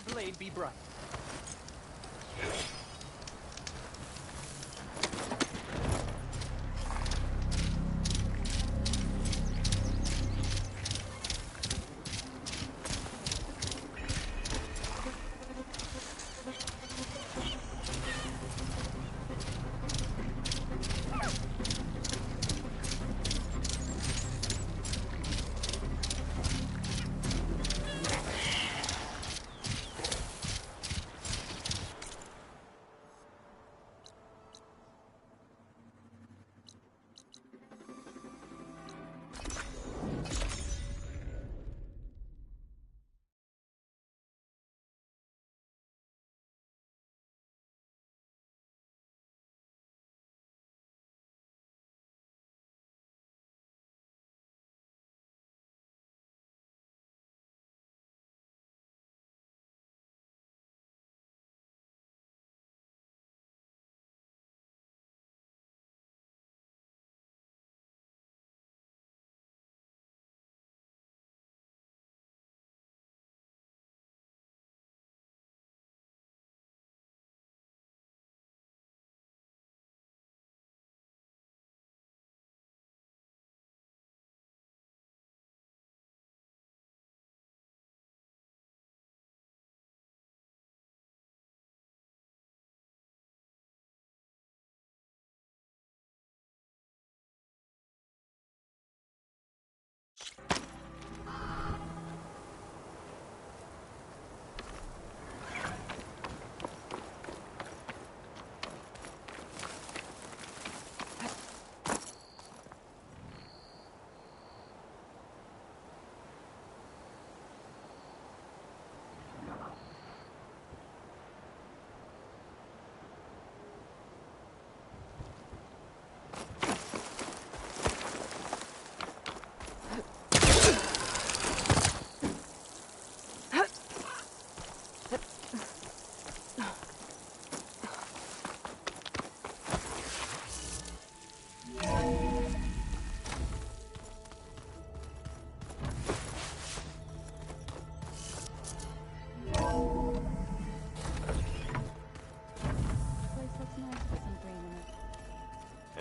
your blade be bright.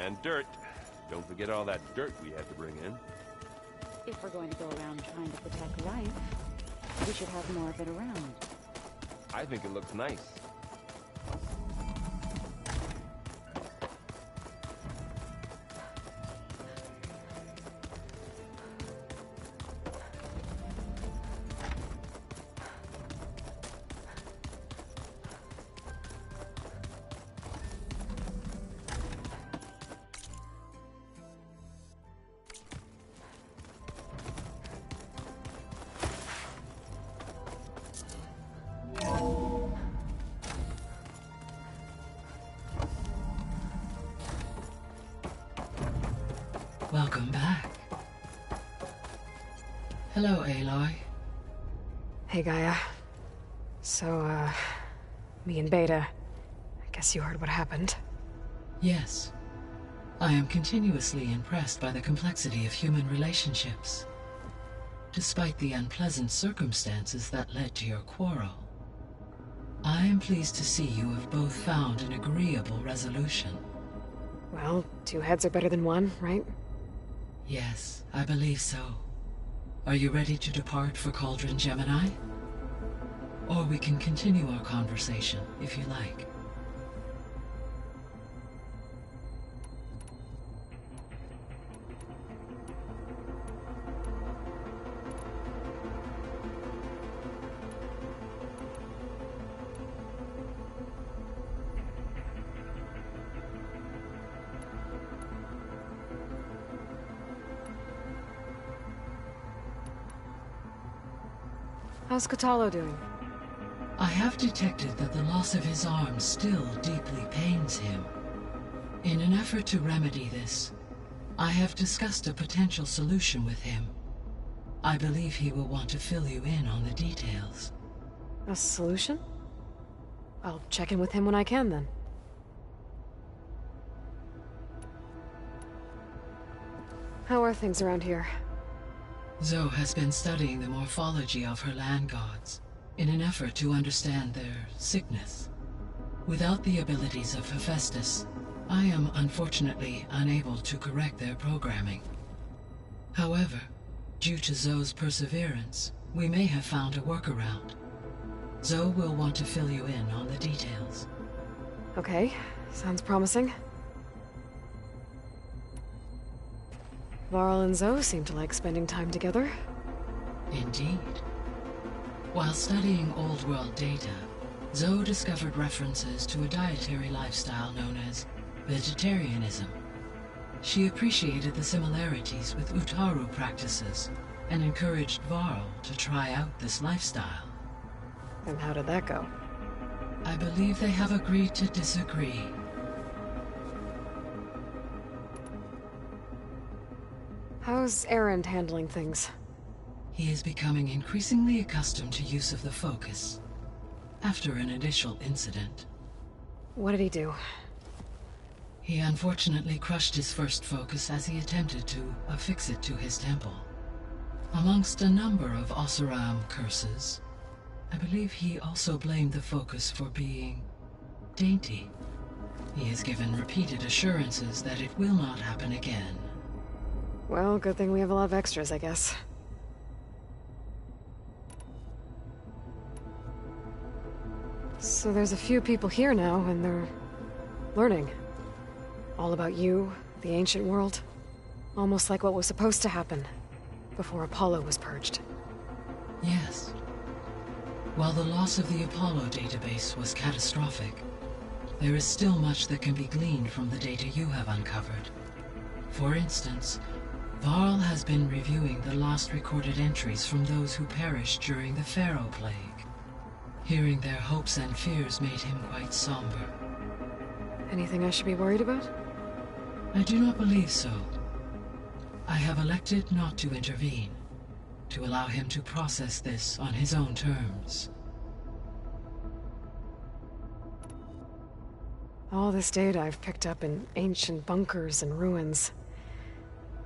And dirt. Don't forget all that dirt we had to bring in. If we're going to go around trying to protect life, we should have more of it around. I think it looks nice. Welcome back. Hello, Aloy. Hey, Gaia. So, me and Beta, I guess you heard what happened. Yes. I am continuously impressed by the complexity of human relationships. Despite the unpleasant circumstances that led to your quarrel, I am pleased to see you have both found an agreeable resolution. Well, two heads are better than one, right? Yes, I believe so. Are you ready to depart for Cauldron Gemini? Or we can continue our conversation, if you like. How's Kotallo doing? I have detected that the loss of his arm still deeply pains him. In an effort to remedy this, I have discussed a potential solution with him. I believe he will want to fill you in on the details. A solution? I'll check in with him when I can, then. How are things around here? Zoe has been studying the morphology of her land gods. in an effort to understand their sickness. Without the abilities of Hephaestus, I am unfortunately unable to correct their programming. However, due to Zoe's perseverance, we may have found a workaround. Zoe will want to fill you in on the details. Okay, sounds promising. Varl and Zoe seem to like spending time together. Indeed. While studying Old World data, Zoe discovered references to a dietary lifestyle known as vegetarianism. She appreciated the similarities with Utaru practices and encouraged Varl to try out this lifestyle. And how did that go? I believe they have agreed to disagree. How's Erend handling things? He is becoming increasingly accustomed to use of the focus, after an initial incident. What did he do? He unfortunately crushed his first focus as he attempted to affix it to his temple. Amongst a number of Oseram curses, I believe he also blamed the focus for being dainty. He has given repeated assurances that it will not happen again. Well, good thing we have a lot of extras, I guess. So there's a few people here now, and they're learning. All about you, the ancient world. Almost like what was supposed to happen before Apollo was purged. Yes. While the loss of the Apollo database was catastrophic, there is still much that can be gleaned from the data you have uncovered. For instance, Varl has been reviewing the last recorded entries from those who perished during the Pharaoh Plague. Hearing their hopes and fears made him quite somber. Anything I should be worried about? I do not believe so. I have elected not to intervene, to allow him to process this on his own terms. All this data I've picked up in ancient bunkers and ruins.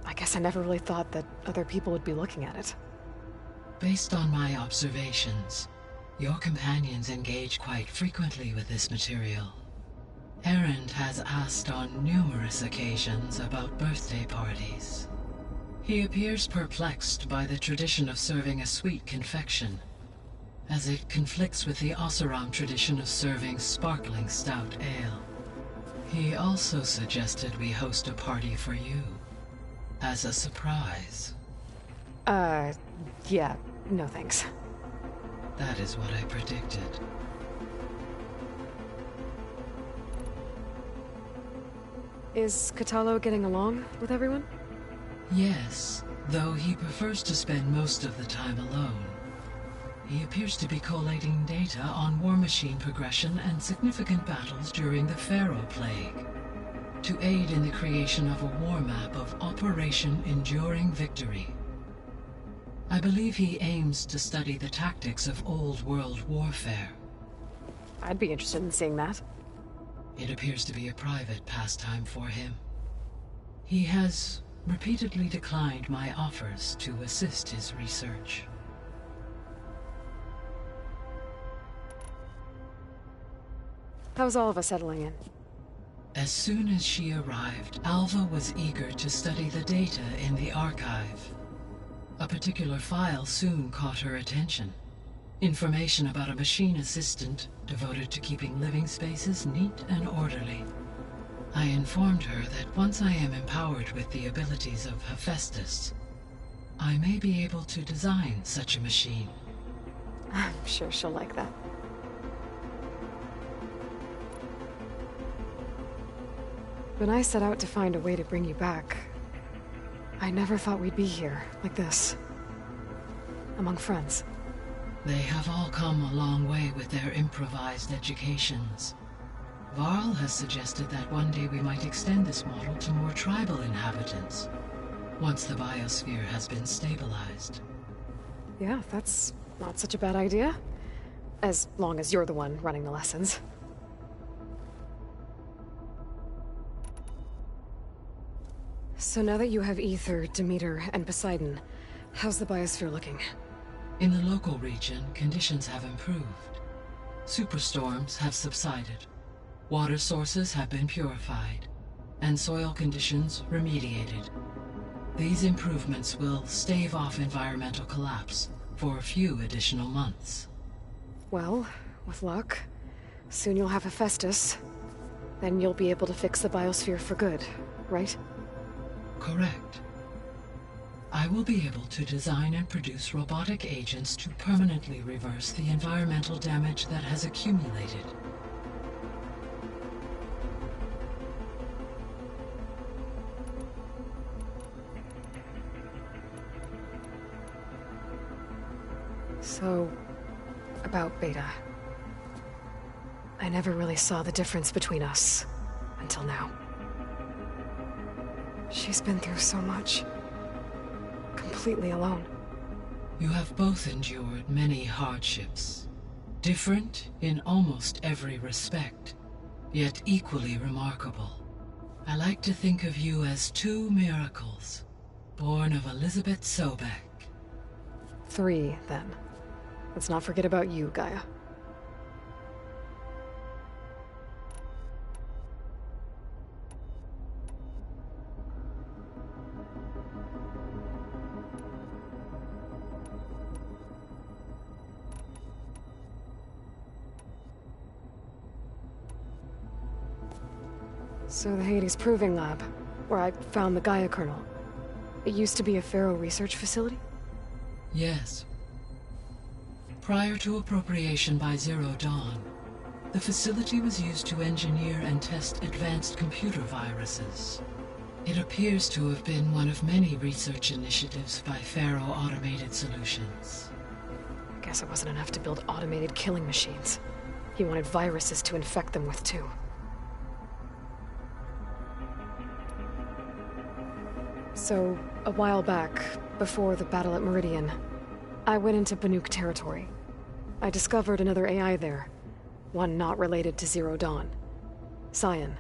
I guess I never really thought that other people would be looking at it. Based on my observations, your companions engage quite frequently with this material. Erend has asked on numerous occasions about birthday parties. He appears perplexed by the tradition of serving a sweet confection, as it conflicts with the Oseram tradition of serving sparkling stout ale. He also suggested we host a party for you, as a surprise. Yeah, no thanks. That is what I predicted. Is Kotallo getting along with everyone? Yes, though he prefers to spend most of the time alone. He appears to be collating data on war machine progression and significant battles during the Pharaoh Plague, to aid in the creation of a war map of Operation Enduring Victory. I believe he aims to study the tactics of Old World warfare. I'd be interested in seeing that. It appears to be a private pastime for him. He has repeatedly declined my offers to assist his research. How's all of us settling in? As soon as she arrived, Alva was eager to study the data in the archive. A particular file soon caught her attention. Information about a machine assistant devoted to keeping living spaces neat and orderly. I informed her that once I am empowered with the abilities of Hephaestus, I may be able to design such a machine. I'm sure she'll like that. When I set out to find a way to bring you back, I never thought we'd be here, like this. Among friends. They have all come a long way with their improvised educations. Varl has suggested that one day we might extend this model to more tribal inhabitants, once the biosphere has been stabilized. Yeah, that's not such a bad idea. As long as you're the one running the lessons. So now that you have Aether, Demeter, and Poseidon, how's the biosphere looking? In the local region, conditions have improved. Superstorms have subsided. Water sources have been purified, and soil conditions remediated. These improvements will stave off environmental collapse for a few additional months. Well, with luck, soon you'll have Hephaestus. Then you'll be able to fix the biosphere for good, right? Correct. I will be able to design and produce robotic agents to permanently reverse the environmental damage that has accumulated. So, about Beta. I never really saw the difference between us, until now. She's been through so much. Completely alone. You have both endured many hardships. Different in almost every respect, yet equally remarkable. I like to think of you as two miracles, born of Elizabeth Sobek. 3, then. Let's not forget about you, Gaia. So the Hades Proving Lab, where I found the Gaia kernel. It used to be a Pharaoh research facility? Yes. Prior to appropriation by Zero Dawn, the facility was used to engineer and test advanced computer viruses. It appears to have been one of many research initiatives by Pharaoh Automated Solutions. I guess it wasn't enough to build automated killing machines. He wanted viruses to infect them with, too. So, a while back, before the battle at Meridian, I went into Banuk territory. I discovered another AI there, one not related to Zero Dawn. Cyan.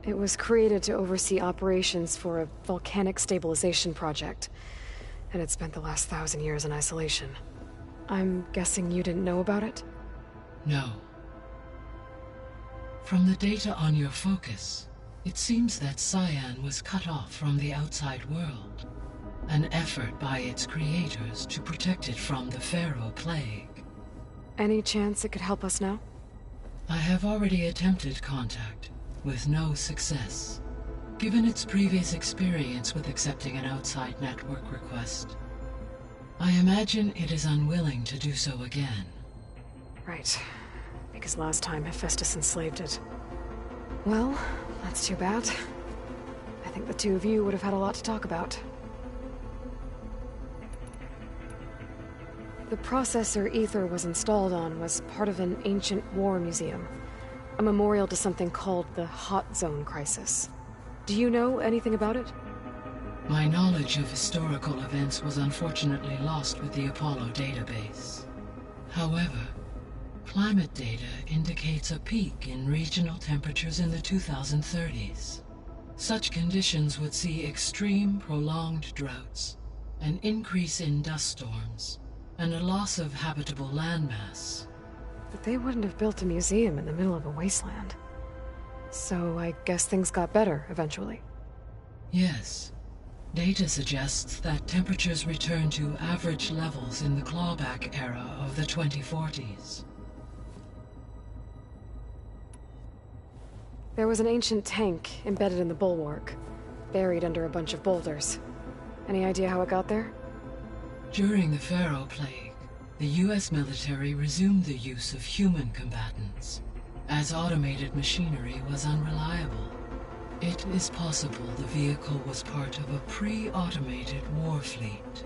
It was created to oversee operations for a volcanic stabilization project, and it spent the last 1,000 years in isolation. I'm guessing you didn't know about it? No. From the data on your focus, it seems that Cyan was cut off from the outside world, an effort by its creators to protect it from the Pharaoh Plague. Any chance it could help us now? I have already attempted contact, with no success. Given its previous experience with accepting an outside network request, I imagine it is unwilling to do so again. Right. Because last time Hephaestus enslaved it. Well, that's too bad. I think the two of you would have had a lot to talk about. The processor Ether was installed on was part of an ancient war museum. A memorial to something called the Hot Zone Crisis. Do you know anything about it? My knowledge of historical events was unfortunately lost with the Apollo database. However, climate data indicates a peak in regional temperatures in the 2030s. Such conditions would see extreme, prolonged droughts, an increase in dust storms, and a loss of habitable landmass. But they wouldn't have built a museum in the middle of a wasteland. So I guess things got better eventually. Yes. Data suggests that temperatures returned to average levels in the clawback era of the 2040s. There was an ancient tank embedded in the bulwark, buried under a bunch of boulders. Any idea how it got there? During the Pharaoh Plague, the US military resumed the use of human combatants, as automated machinery was unreliable. It is possible the vehicle was part of a pre-automated war fleet.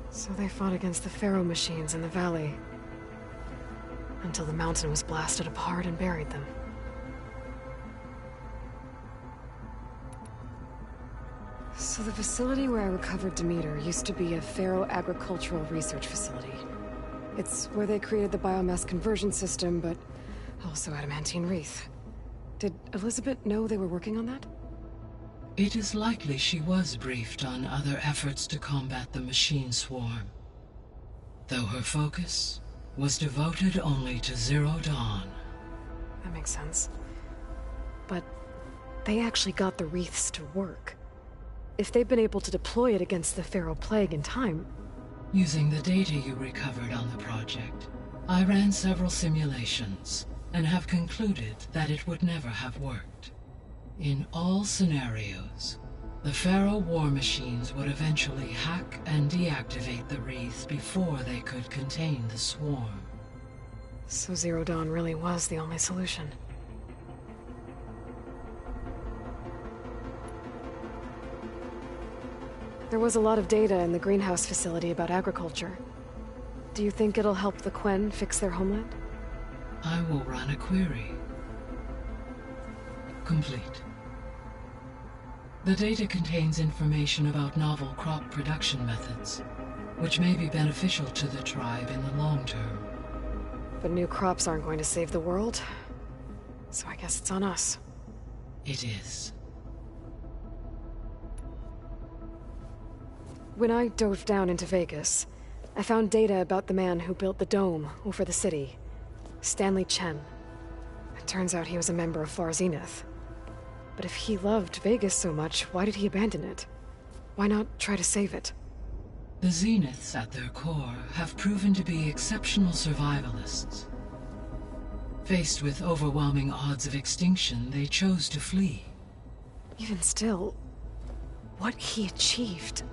So they fought against the Pharaoh machines in the valley, until the mountain was blasted apart and buried them. So the facility where I recovered Demeter used to be a Pharaoh agricultural research facility. It's where they created the biomass conversion system, but also Adamantine Wreath. Did Elizabeth know they were working on that? It is likely she was briefed on other efforts to combat the machine swarm. though her focus was devoted only to Zero Dawn. That makes sense. But they actually got the wreaths to work. If they've been able to deploy it against the Pharaoh Plague in time... Using the data you recovered on the project, I ran several simulations and have concluded that it would never have worked. In all scenarios, the Pharaoh war machines would eventually hack and deactivate the wreath before they could contain the swarm. So Zero Dawn really was the only solution. There was a lot of data in the greenhouse facility about agriculture. Do you think it'll help the Quen fix their homeland? I will run a query. Complete. The data contains information about novel crop production methods, which may be beneficial to the tribe in the long term. But new crops aren't going to save the world, so I guess it's on us. It is. When I dove down into Vegas, I found data about the man who built the dome over the city, Stanley Chen. It turns out he was a member of Far Zenith. But if he loved Vegas so much, why did he abandon it? Why not try to save it? The Zeniths at their core have proven to be exceptional survivalists. Faced with overwhelming odds of extinction, they chose to flee. Even still, what he achieved.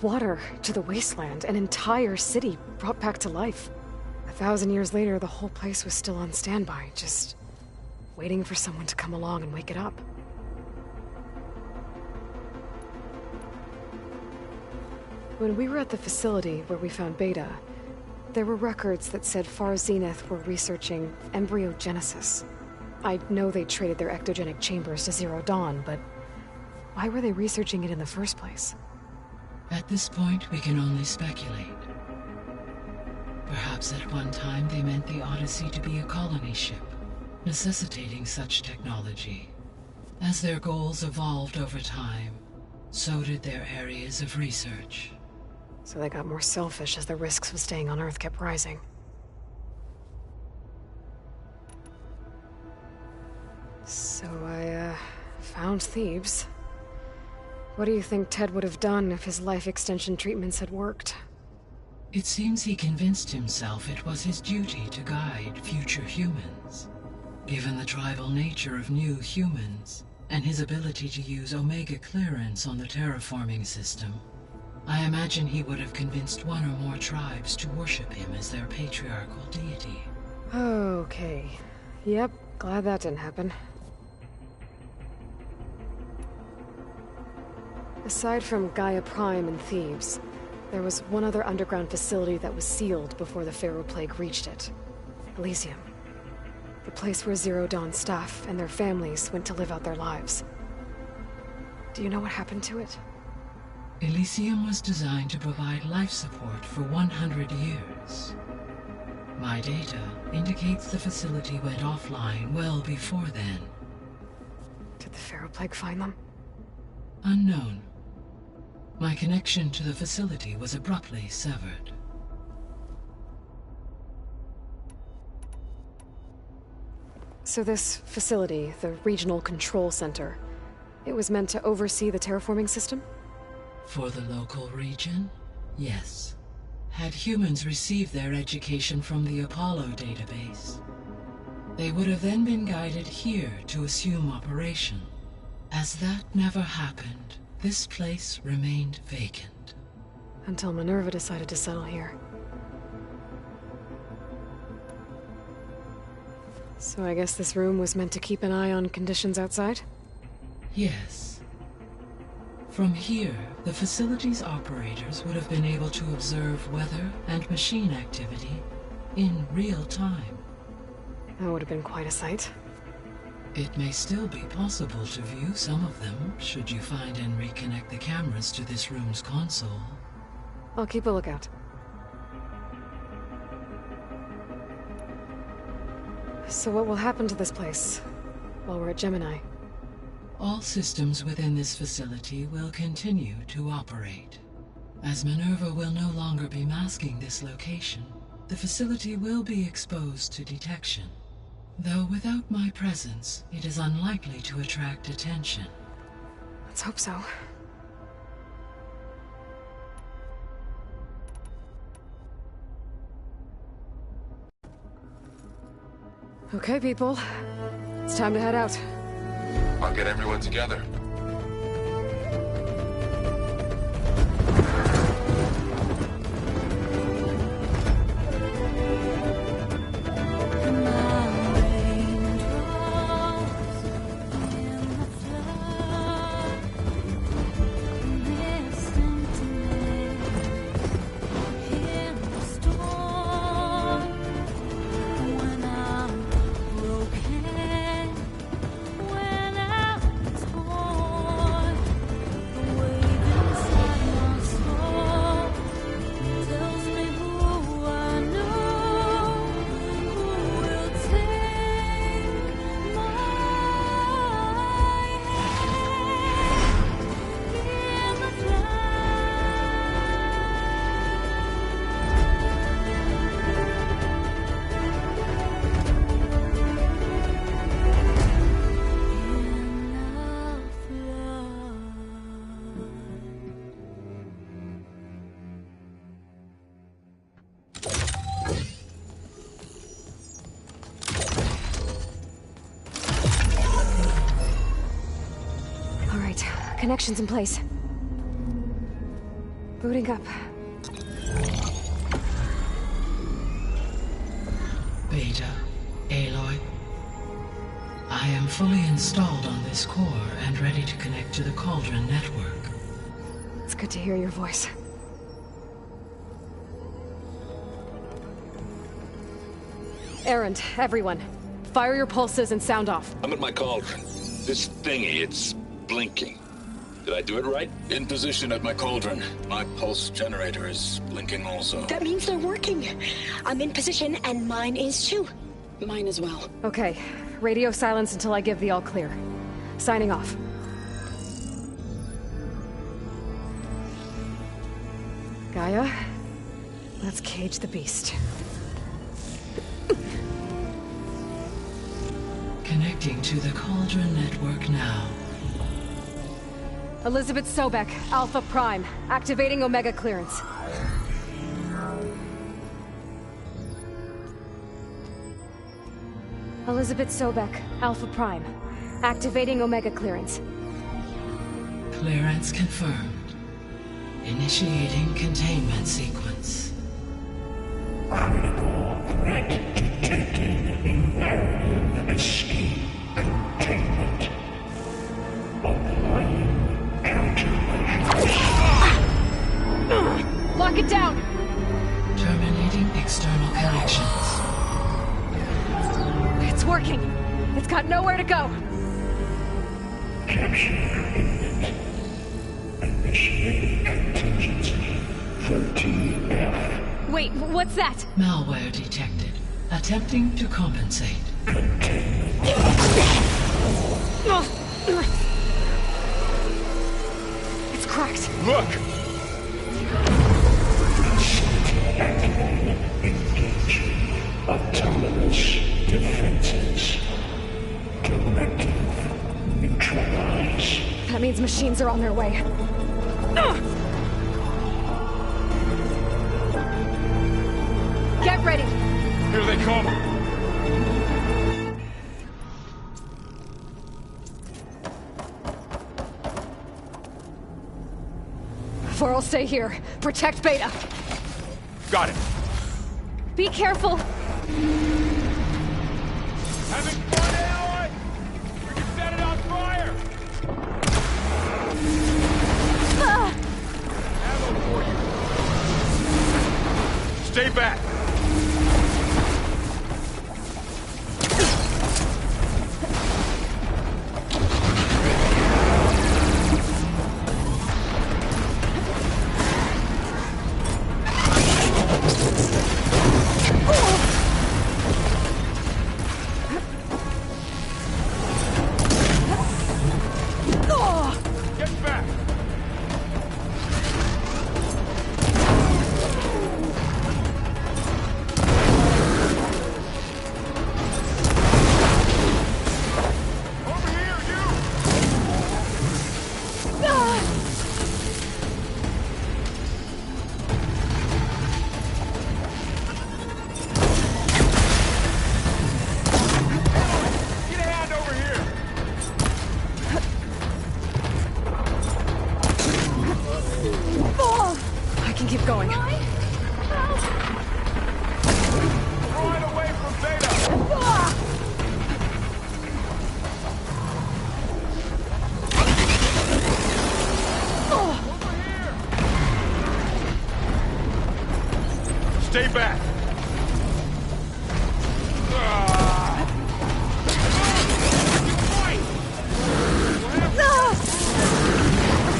Water to the wasteland, an entire city brought back to life. 1,000 years later, the whole place was still on standby, just waiting for someone to come along and wake it up. When we were at the facility where we found Beta, there were records that said Far Zenith were researching embryogenesis. I know they traded their ectogenic chambers to Zero Dawn, but why were they researching it in the first place? At this point, we can only speculate. Perhaps at one time they meant the Odyssey to be a colony ship, necessitating such technology. As their goals evolved over time, so did their areas of research. So they got more selfish as the risks of staying on Earth kept rising. So I, found Thebes. What do you think Ted would have done if his life extension treatments had worked? It seems he convinced himself it was his duty to guide future humans. Given the tribal nature of new humans, and his ability to use Omega clearance on the terraforming system, I imagine he would have convinced one or more tribes to worship him as their patriarchal deity. Okay. Yep, glad that didn't happen. Aside from Gaia Prime and Thebes, there was one other underground facility that was sealed before the Pharaoh Plague reached it. Elysium. The place where Zero Dawn staff and their families went to live out their lives. Do you know what happened to it? Elysium was designed to provide life support for 100 years. My data indicates the facility went offline well before then. Did the Pharaoh Plague find them? Unknown. My connection to the facility was abruptly severed. So this facility, the Regional Control Center, it was meant to oversee the terraforming system? For the local region, yes. Had humans received their education from the Apollo database, they would have then been guided here to assume operation. As that never happened, this place remained vacant. Until Minerva decided to settle here. So I guess this room was meant to keep an eye on conditions outside? Yes. From here, the facility's operators would have been able to observe weather and machine activity in real time. That would have been quite a sight. It may still be possible to view some of them, should you find and reconnect the cameras to this room's console. I'll keep a lookout. So what will happen to this place while we're at Gemini? All systems within this facility will continue to operate. As Minerva will no longer be masking this location, the facility will be exposed to detection. Though without my presence, it is unlikely to attract attention. Let's hope so. Okay, people. It's time to head out. I'll get everyone together. Connections in place. Booting up. Beta, Aloy. I am fully installed on this core and ready to connect to the Cauldron network. It's good to hear your voice. Erend, everyone. Fire your pulses and sound off. I'm at my cauldron. This thingy, it's blinking. Did I do it right? In position at my cauldron. My pulse generator is blinking also. That means they're working. I'm in position, and mine is too. Mine as well. Okay. Radio silence until I give the all clear. Signing off. Gaia, let's cage the beast. Connecting to the Cauldron network now. Elizabeth Sobek, Alpha Prime, activating Omega clearance. Elizabeth Sobek, Alpha Prime, activating Omega clearance. Clearance confirmed. Initiating containment sequence. Critical threat detected. Imperative escape containment. Applying countermeasures. Lock it down! Terminating external connections. It's working! It's got nowhere to go! Capture imminent. Initiating contingency 13F. Wait, what's that? Malware detected. Attempting to compensate. It's cracked. Look! Engage autonomous defenses. Directive neutralize. That means machines are on their way. Get ready! Here they come! For'll stay here. Protect Beta. Got it! Be careful! Having fun, Aloy? We can set it on fire! Ammo for you! Stay back! Get back! can keep going. Right away from Beta! Stay back!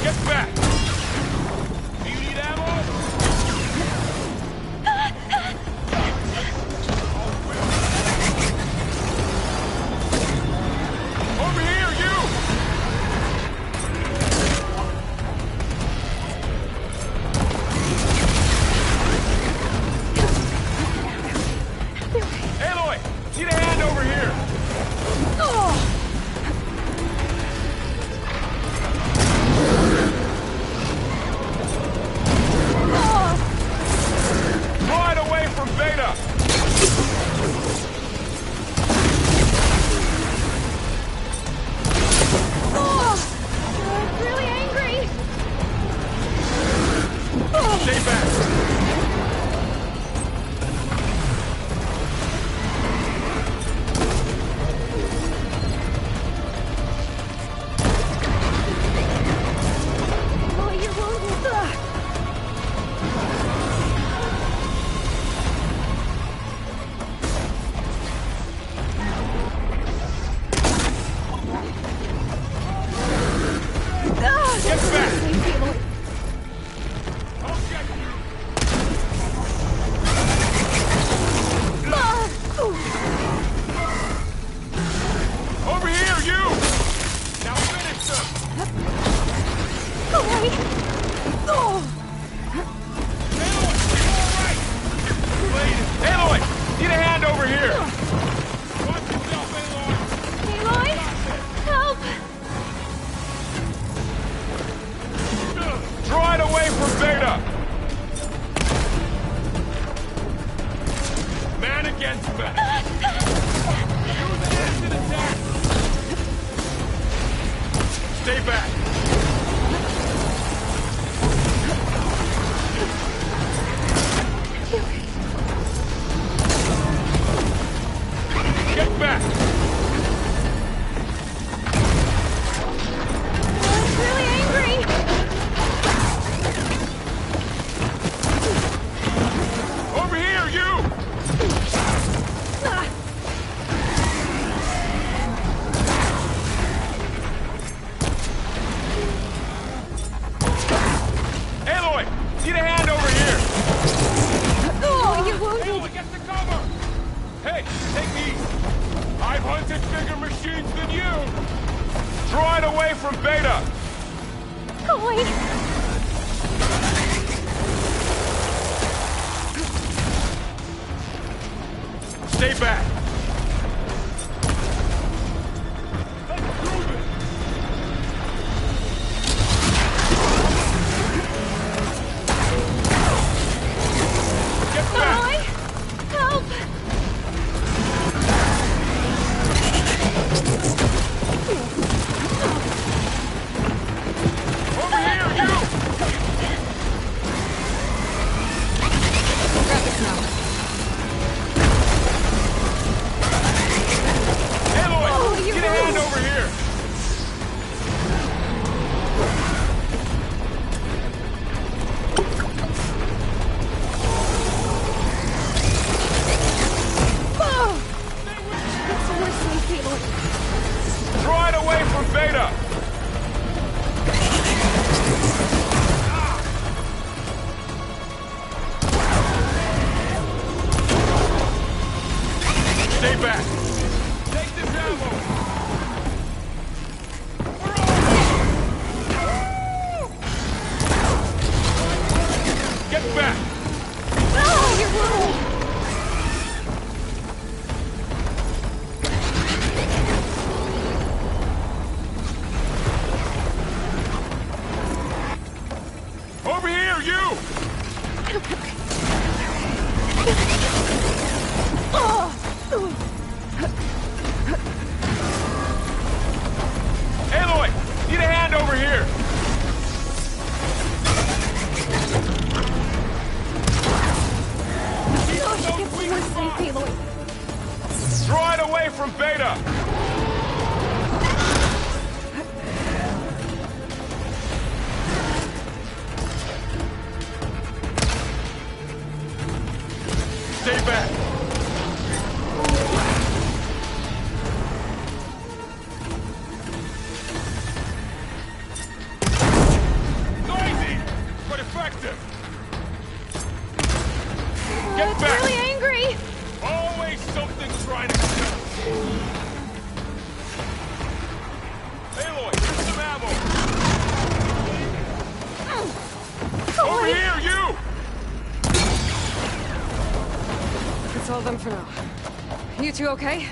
Get back! Do you need ammo? Over here, you! Aloy! Need a hand over here! Right away from Beta! I'm really angry. Stay back! Oh, you're wounded. Get back! Over here, you! Now finish them! Aloy, Aloy! Need a hand over here! Watch yourself, Aloy! Aloy, help! Draw it away from Beta! Man against man! Use acid attack! Stay back! Get back! I'm really angry. Over here, you! Aloy! Need a hand over here! Oh, you're wounded. Aloy, get the cover! Hey, take these! I've hunted bigger machines than you! Draw it away from Beta! Aloy. Stay back! Get back! Aloy, help! Over here, you! Grab this now. Aloy! you're Get a hand rude. over here! It's worse than Aloy. Draw it away from Beta! Stay back! Take this ammo! Get back! Oh, you're wounded. Over here, you! Aloy! Need a hand over here! Stop! Aloy. Draw it away from Beta! Stay back! Noisy, but effective! Get back! It's really angry! Always something trying to kill. Aloy, here's some ammo! Over here, you! That's all of them for now. You two okay?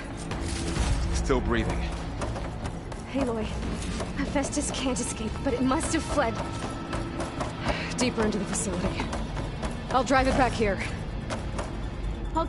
Still breathing. Aloy, Hephaestus can't escape, but it must have fled. Deeper into the facility. I'll drive it back here. I'll...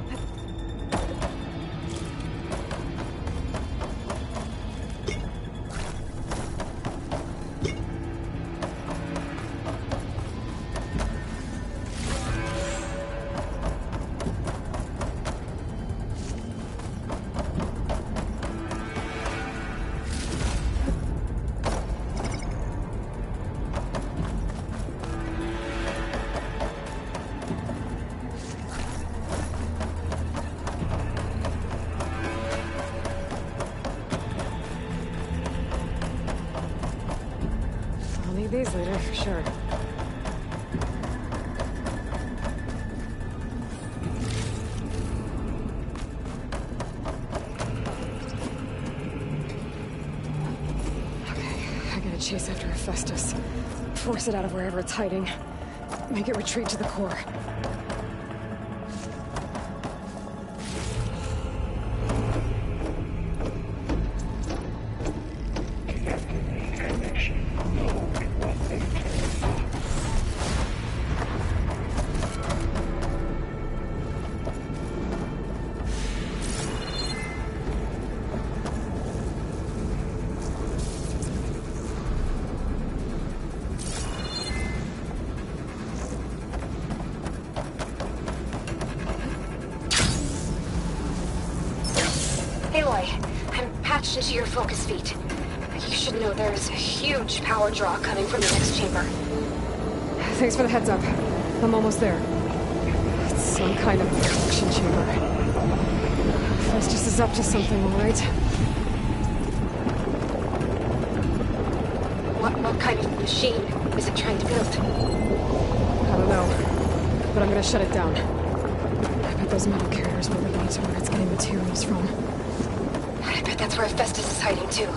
I'll need these later, for sure. Okay, I gotta chase after Hephaestus. Force it out of wherever it's hiding. Make it retreat to the core. Aloy, I'm patched into your focus feed. You should know there's a huge power draw coming from the next chamber. Thanks for the heads up. I'm almost there. It's some kind of protection chamber. Hephaestus is up to something, all right? What kind of machine is it trying to build? I don't know, but I'm gonna shut it down. I bet those metal carriers will lead to where it's getting materials from. I bet that's where Hephaestus is hiding too.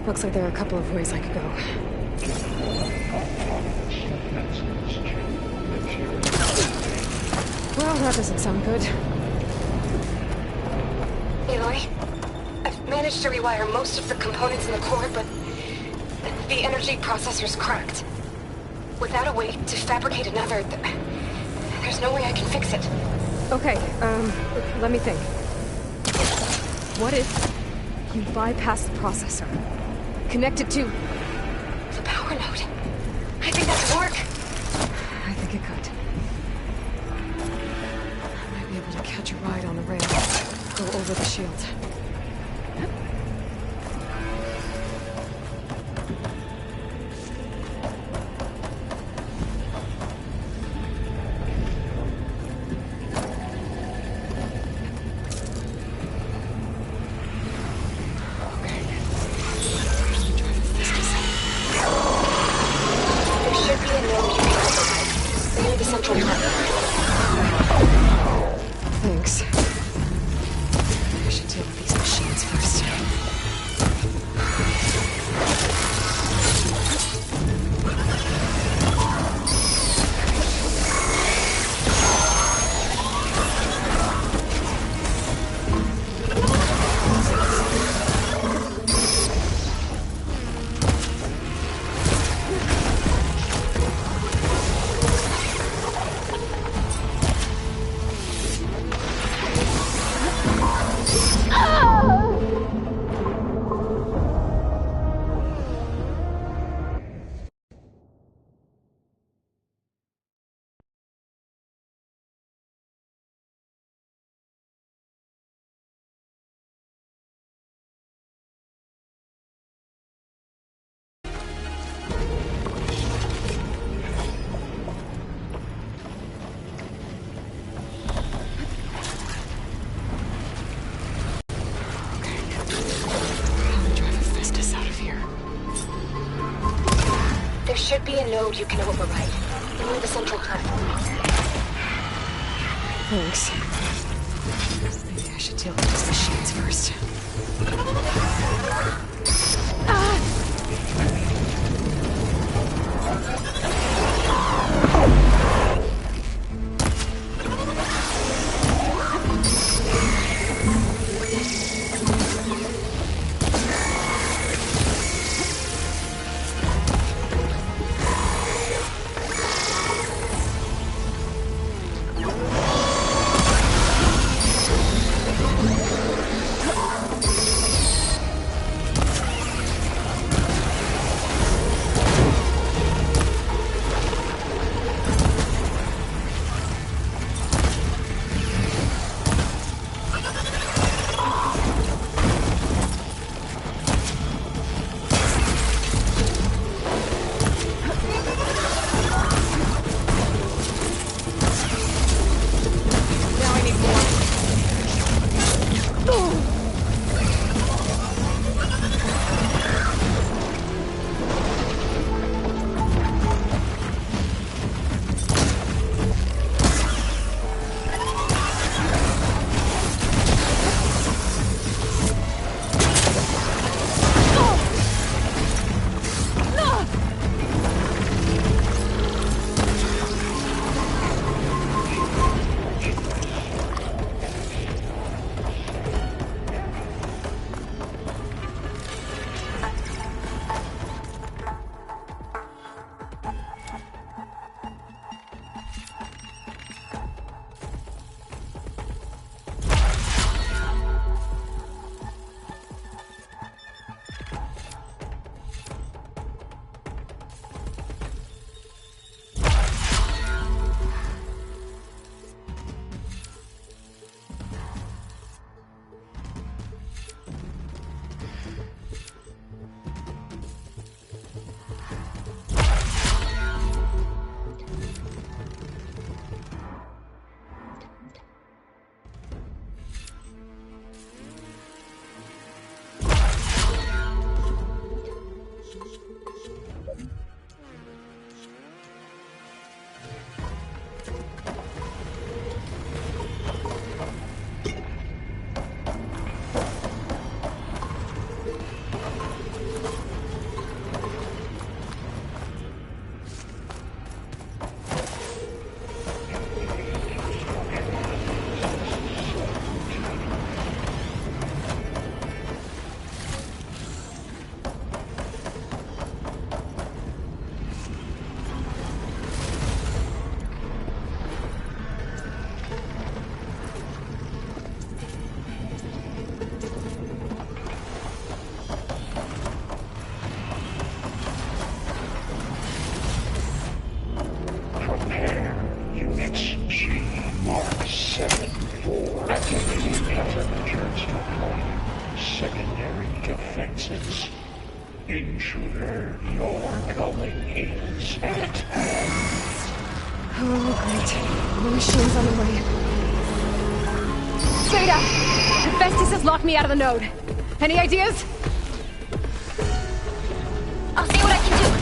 Looks like there are a couple of ways I could go. Well, that doesn't sound good. Aloy, I've managed to rewire most of the components in the core, but the energy processor's cracked. Without a way to fabricate another, there's no way I can fix it. Okay, let me think. What if you bypass the processor? Connect it to the power node. I think that could work. I think it could. I might be able to catch a ride on the rail. Go over the shield. Thanks. I should take should be a node you can override. Near the central platform. Thanks. Maybe I should deal with these machines first. Intruder, your coming is at hand. Oh, great. The machine's on the way. Beta! Hephaestus has locked me out of the node. Any ideas? I'll see what I can do.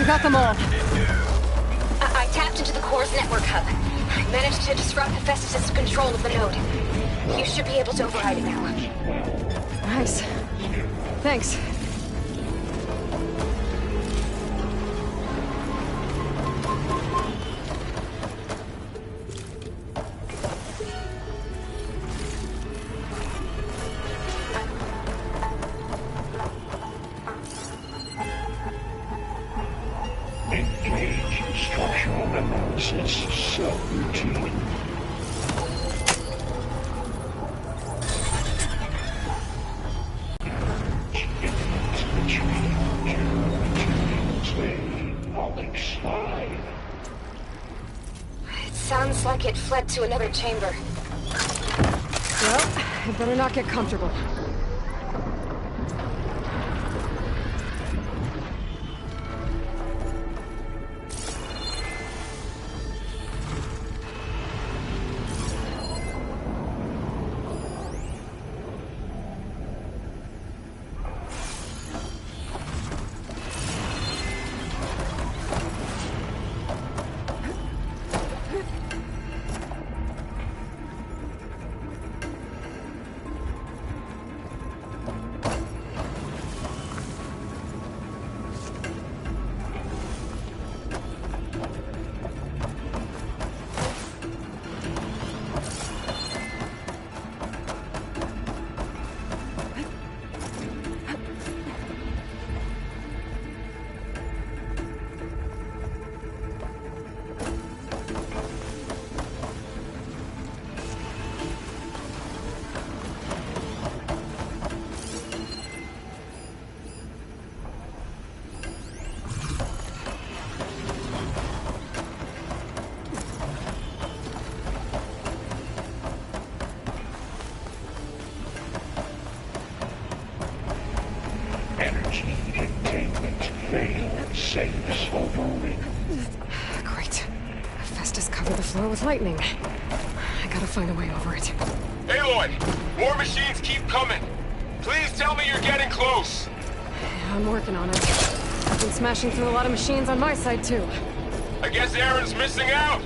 Got them all. I tapped into the core's network hub. I managed to disrupt Hephaestus' control of the node. You should be able to override it now. Nice. Thanks. Sounds like it fled to another chamber. Well, I better not get comfortable. veil that saves Wolverine. Great. Festus covered the floor with lightning. I gotta find a way over it. Aloy! More machines keep coming! Please tell me you're getting close! Yeah, I'm working on it. I've been smashing through a lot of machines on my side, too. I guess Aaron's missing out!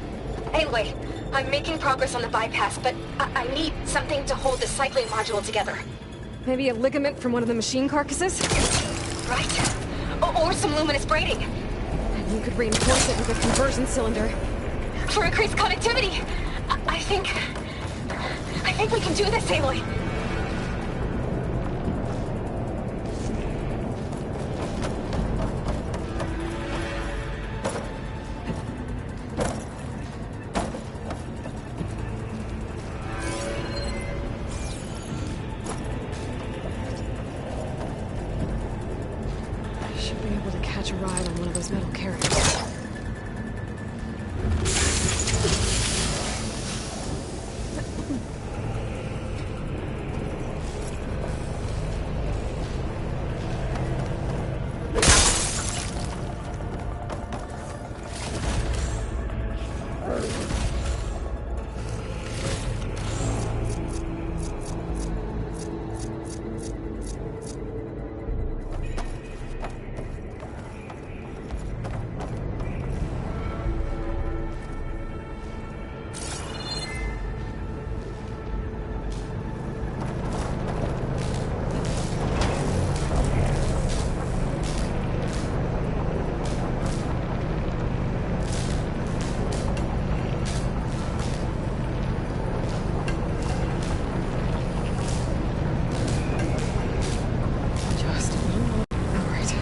Anyway, I'm making progress on the bypass, but I need something to hold the cycling module together. Maybe a ligament from one of the machine carcasses? Right. Or some luminous braiding. And you could reinforce it with a conversion cylinder. For increased connectivity! I think we can do this, Aloy. Should be able to catch a ride on one of those metal carriers. Just a little more. Alright. I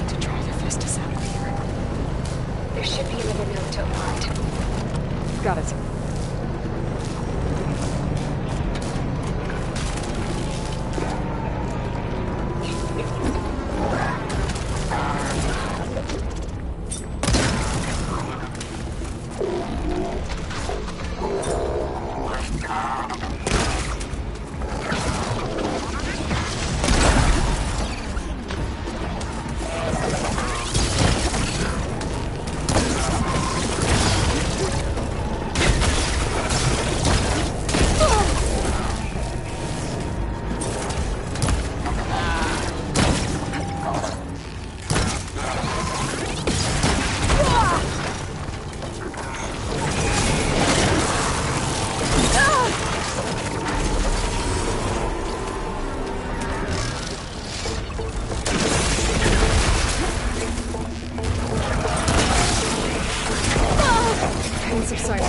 need to drive Festus out of here. There should be another note to override. Got it. Pain subsided.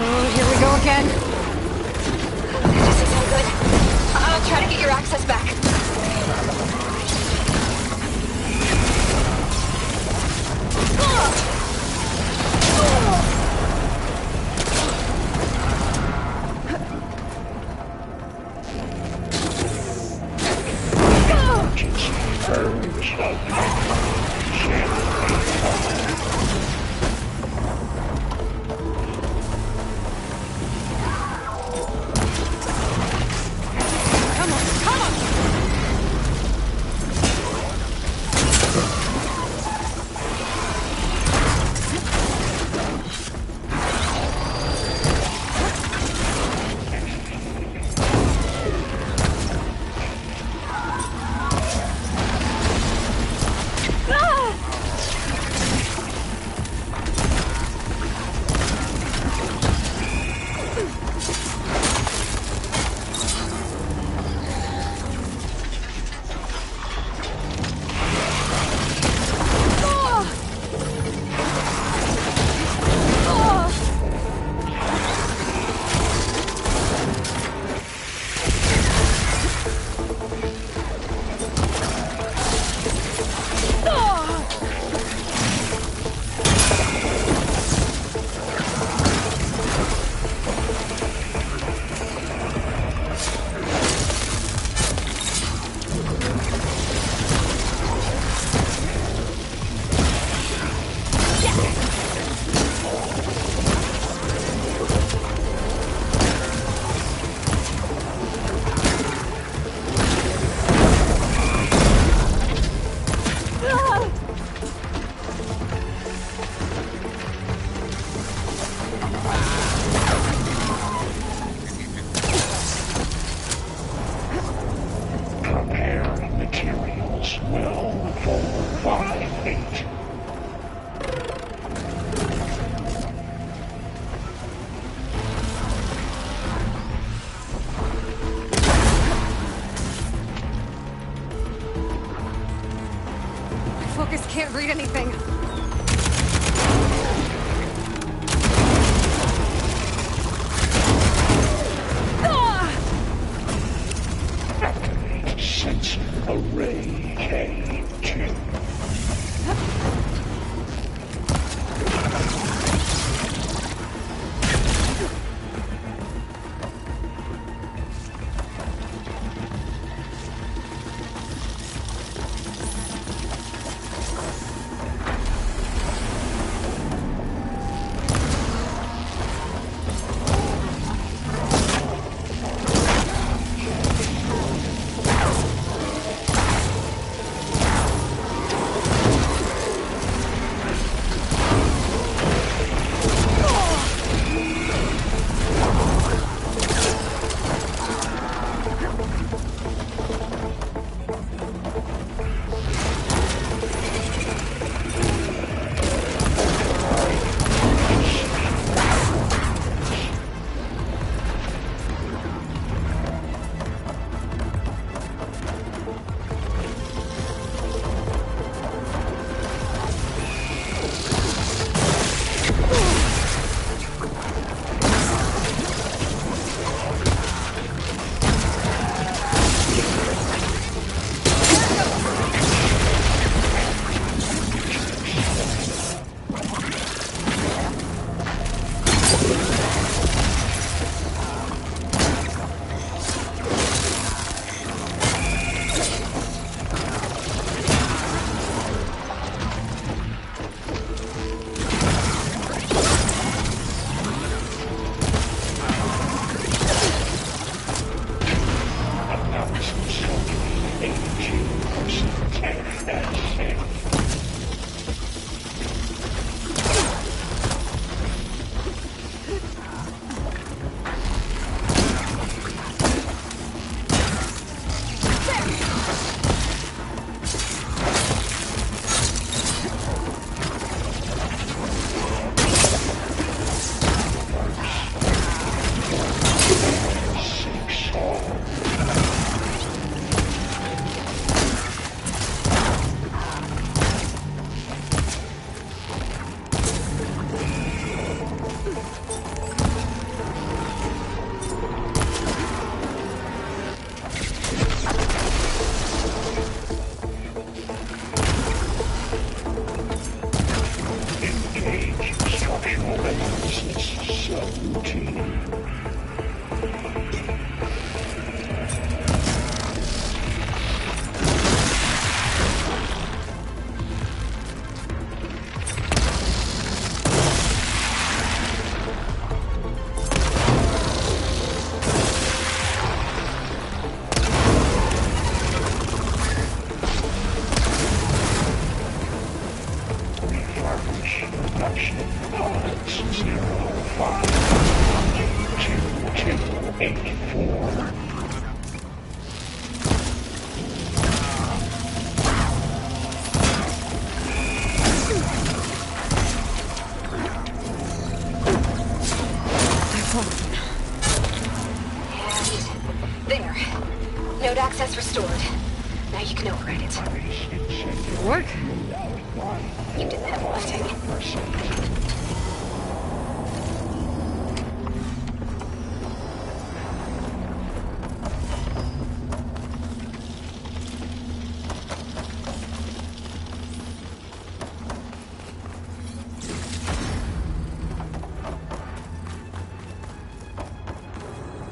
Oh, here we go again. This isn't good. I'll try to get your access back. Come on, come on! can't read anything. Activate sensor array K2. There. Node access restored. Now you can override it. Work? You did the heavy lifting.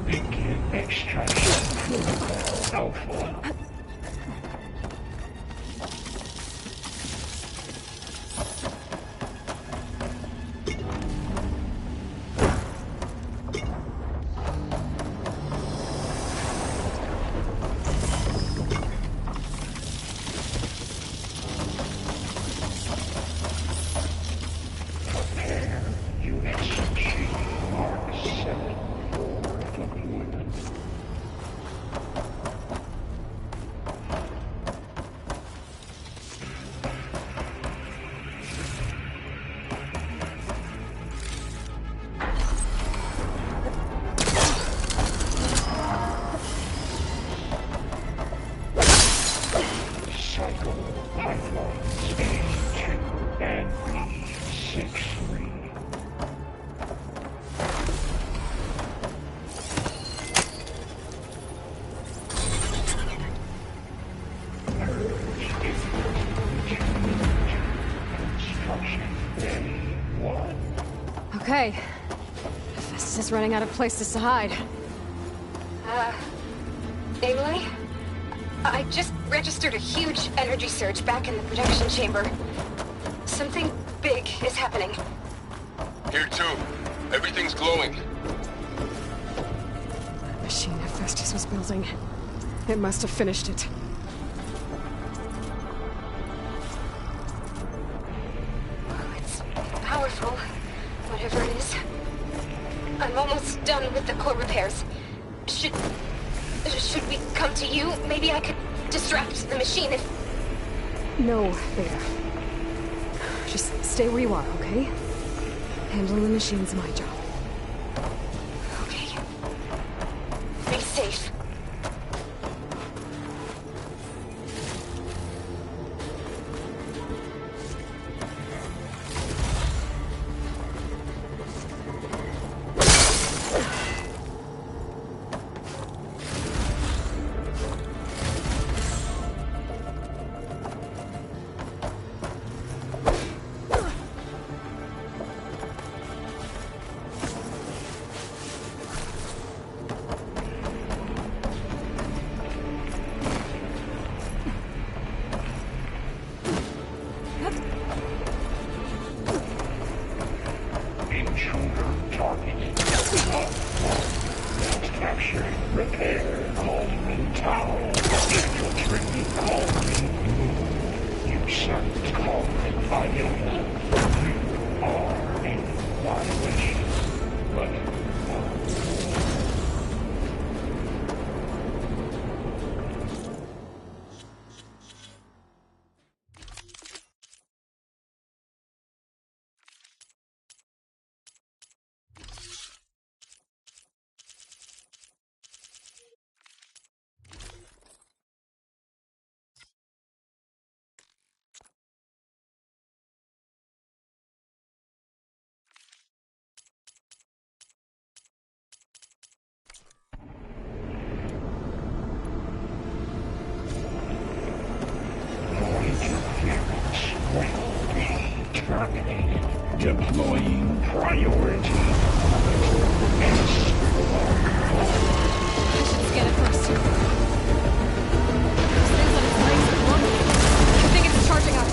Begin extraction protocol Alpha. Prepare USG Mark 7 for deployment. Okay. Festus is running out of places to hide. Aloy? I just registered a huge energy surge back in the production chamber. Something big is happening. Here too. Everything's glowing. The machine Hephaestus was building. It must have finished it. It's powerful, whatever it is. I'm almost done with the core repairs. Should we come to you? Maybe I could distract the machine if... No, Beta. Just stay where you are, okay? Handling the machine's my job. Okay. Be safe. Intruder targeted. Capture, repair, Coleman Tower. Infiltrating Coleman. You sent Coleman Viola. You are in violation. But terminated. Deploying priority. I should scan it first. This thing's on its legs and running. I think it's charging up.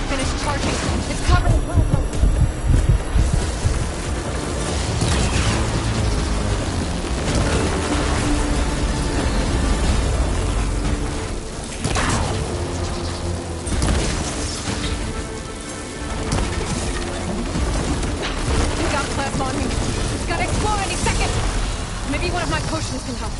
Finish charging. It's covering the platform. We got plasma on me. It's gonna explode any second. Maybe one of my potions can help.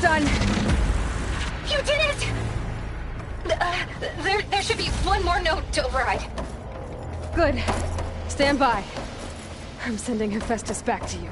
done. You did it! There should be one more node to override. Good. Stand by. I'm sending Hephaestus back to you.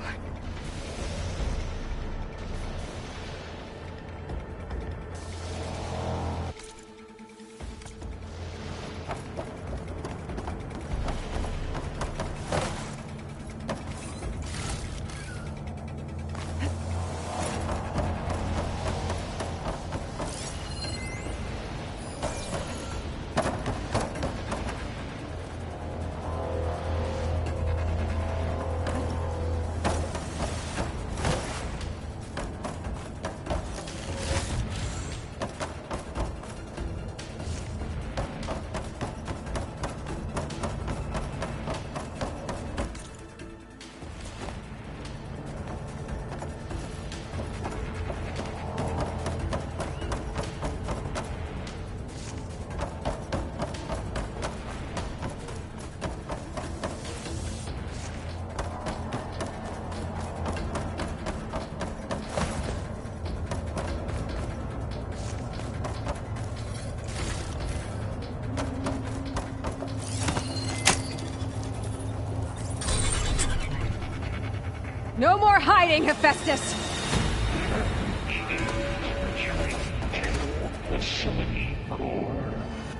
No more hiding, Hephaestus!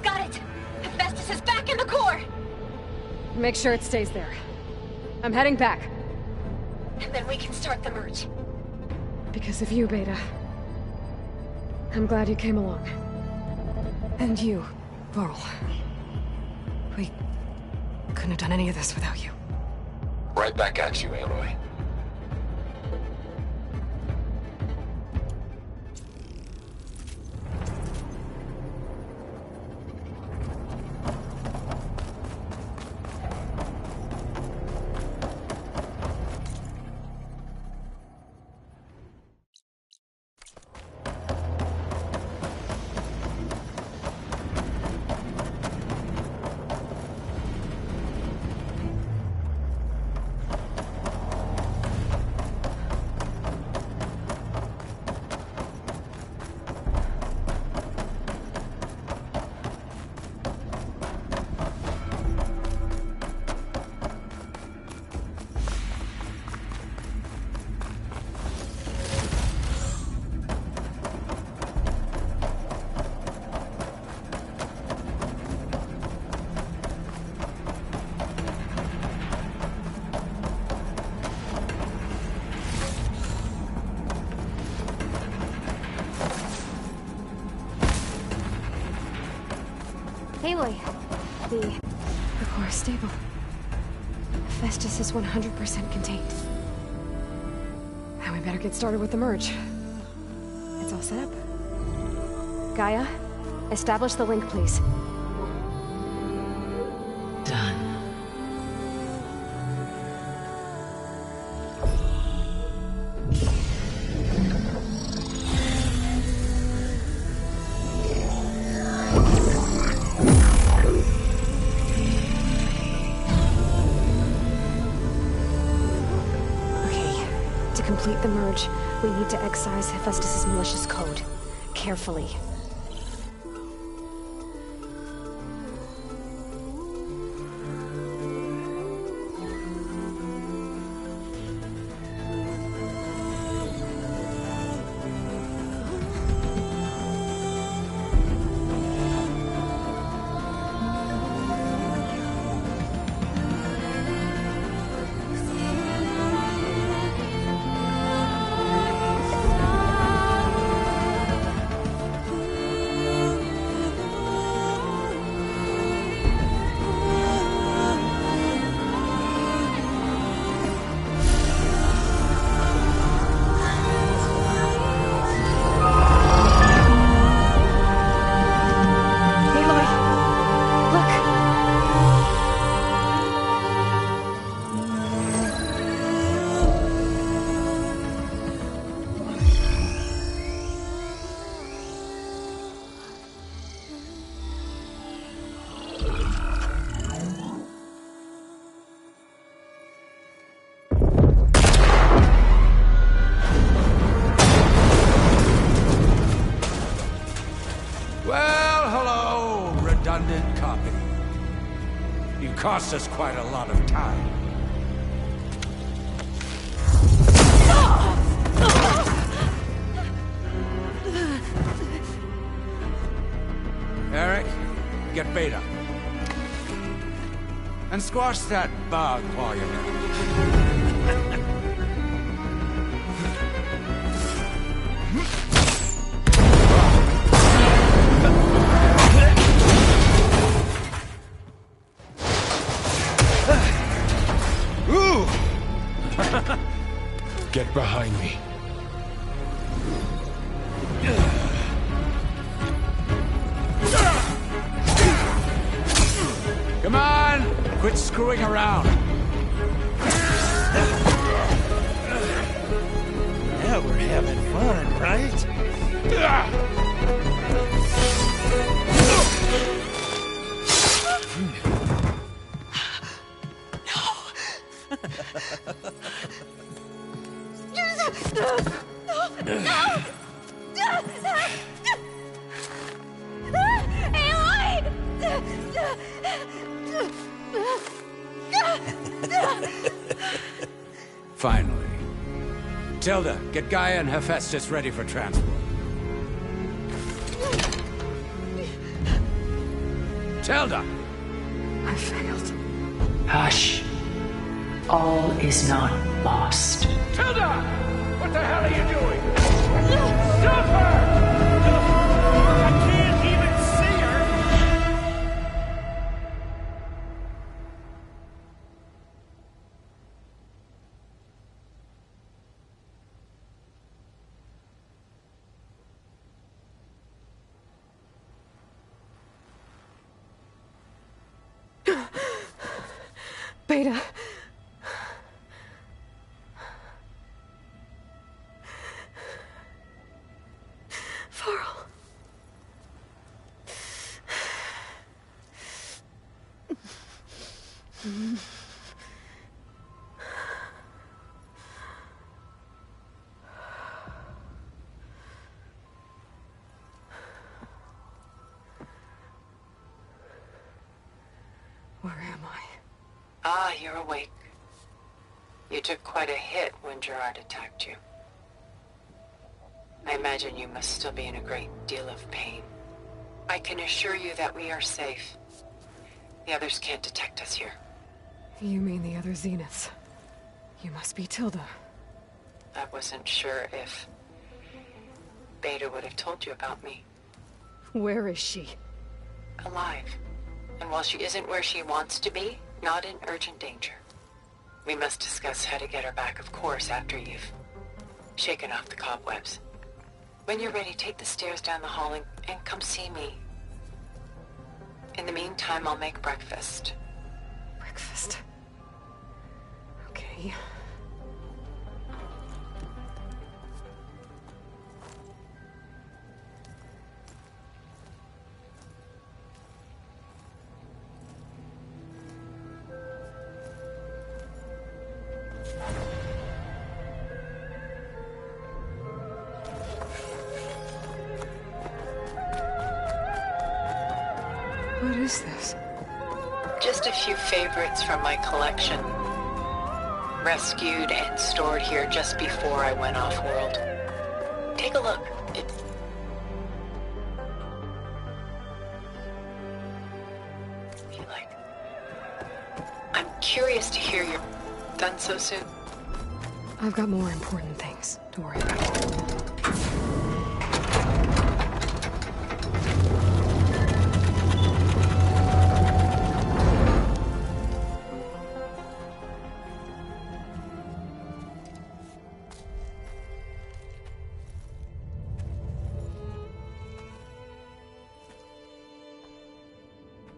Got it! Hephaestus is back in the core! Make sure it stays there. I'm heading back. And then we can start the merge. Because of you, Beta. I'm glad you came along. And you, Varl. We couldn't have done any of this without you. Right back at you, Aloy. Aloy, The core is stable. Hephaestus is 100% contained. Now we better get started with the merge. It's all set up. Gaia, establish the link, please. Done. To complete the merge, we need to excise Hephaestus' malicious code. Carefully. cost us quite a lot of time. Eric, get Beta. And squash that bug while you're at it. Get behind me. Come on! Quit screwing around. Now we're having fun, right? Finally. Tilda, get Gaia and Hephaestus ready for transport. Tilda! I failed. Hush. All is not lost. Tilda! What the hell are you doing? Stop her! I can't even see her! Beta. Varl. Where am I? Ah, you're awake. You took quite a hit when Gerard attacked you. I imagine you must still be in a great deal of pain. I can assure you that we are safe. The others can't detect us here. You mean the other Zeniths? You must be Tilda. I wasn't sure if Beta would have told you about me. Where is she? Alive. And while she isn't where she wants to be, not in urgent danger. We must discuss how to get her back, of course, after you've shaken off the cobwebs. When you're ready, take the stairs down the hall and come see me. In the meantime, I'll make breakfast. Breakfast. Okay. What is this? Just a few favorites from my collection. Rescued and stored here just before I went off-world. Take a look. It's... if you like. I'm curious to hear you're done so soon. I've got more important things to worry about.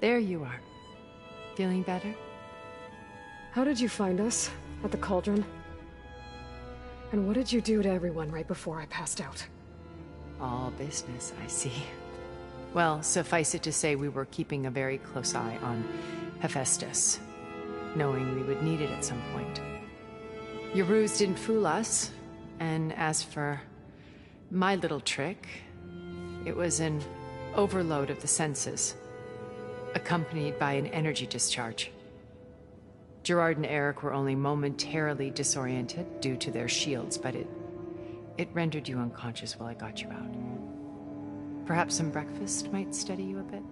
There you are. Feeling better? How did you find us? At the Cauldron? And what did you do to everyone right before I passed out? All business, I see. Well, suffice it to say we were keeping a very close eye on Hephaestus, knowing we would need it at some point. Your ruse didn't fool us, and as for my little trick, it was an overload of the senses, accompanied by an energy discharge. Gerard and Eric were only momentarily disoriented due to their shields, but it rendered you unconscious while I got you out. Perhaps some breakfast might steady you a bit?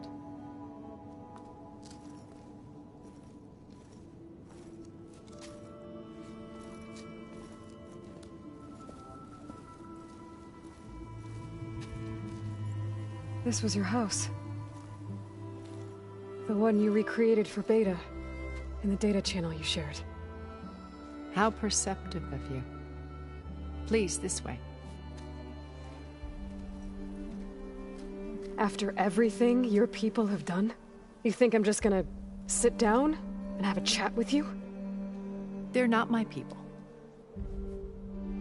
This was your house. The one you recreated for Beta, in the data channel you shared. How perceptive of you. Please, this way. After everything your people have done, you think I'm just gonna sit down and have a chat with you? They're not my people.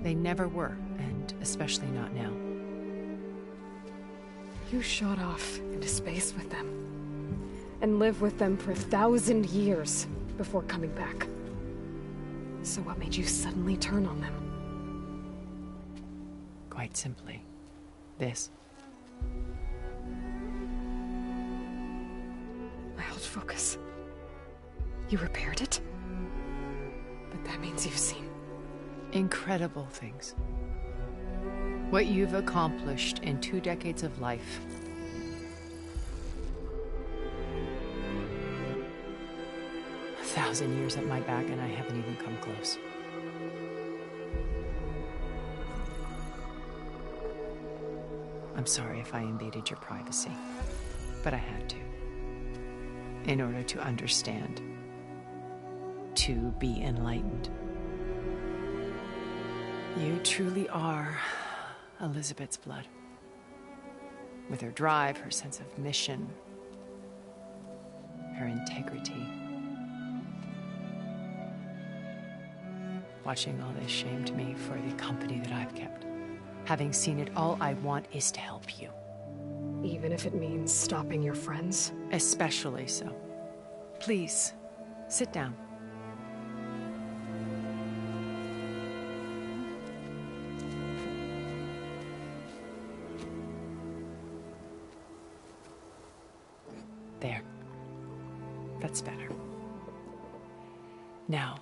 They never were, and especially not now. You shot off into space with them, and lived with them for 1,000 years before coming back. So what made you suddenly turn on them? Quite simply, this. My old focus. You repaired it? But that means you've seen... incredible things. What you've accomplished in 2 decades of life. A 1,000 years at my back and I haven't even come close. I'm sorry if I invaded your privacy, but I had to. In order to understand. To be enlightened. You truly are Elizabeth's blood. With her drive, her sense of mission, her integrity. Watching all this shamed me for the company that I've kept. Having seen it, all I want is to help you. Even if it means stopping your friends? Especially so. Please, sit down. There. That's better. Now,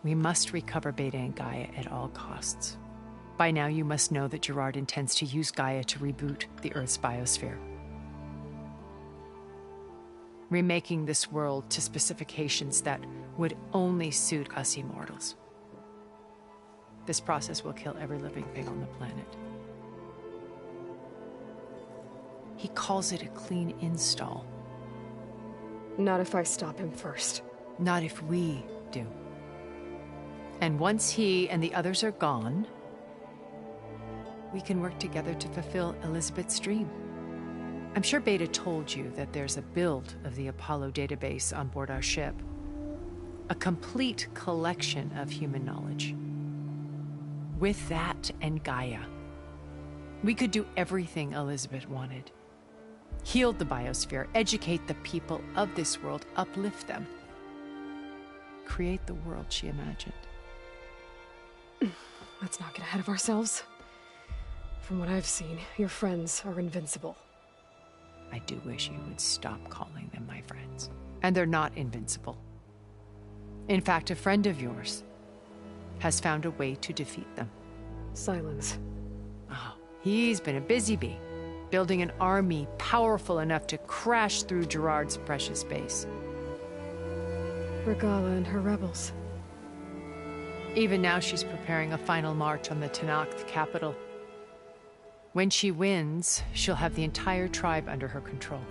we must recover Beta and Gaia at all costs. By now, you must know that Gerard intends to use Gaia to reboot the Earth's biosphere. Remaking this world to specifications that would only suit us immortals. This process will kill every living thing on the planet. He calls it a clean install. Not if I stop him first. Not if we do. And once he and the others are gone, we can work together to fulfill Elizabeth's dream. I'm sure Beta told you that there's a build of the Apollo database on board our ship. A complete collection of human knowledge. With that and Gaia, we could do everything Elizabeth wanted. Heal the biosphere, educate the people of this world, uplift them. Create the world she imagined. Let's not get ahead of ourselves. From what I've seen, your friends are invincible. I do wish you would stop calling them my friends. And they're not invincible. In fact, a friend of yours has found a way to defeat them. Silence. Oh, he's been a busy bee, building an army powerful enough to crash through Gerard's precious base. Regalla and her rebels. Even now, she's preparing a final march on the Tenakth capital. When she wins, she'll have the entire tribe under her control.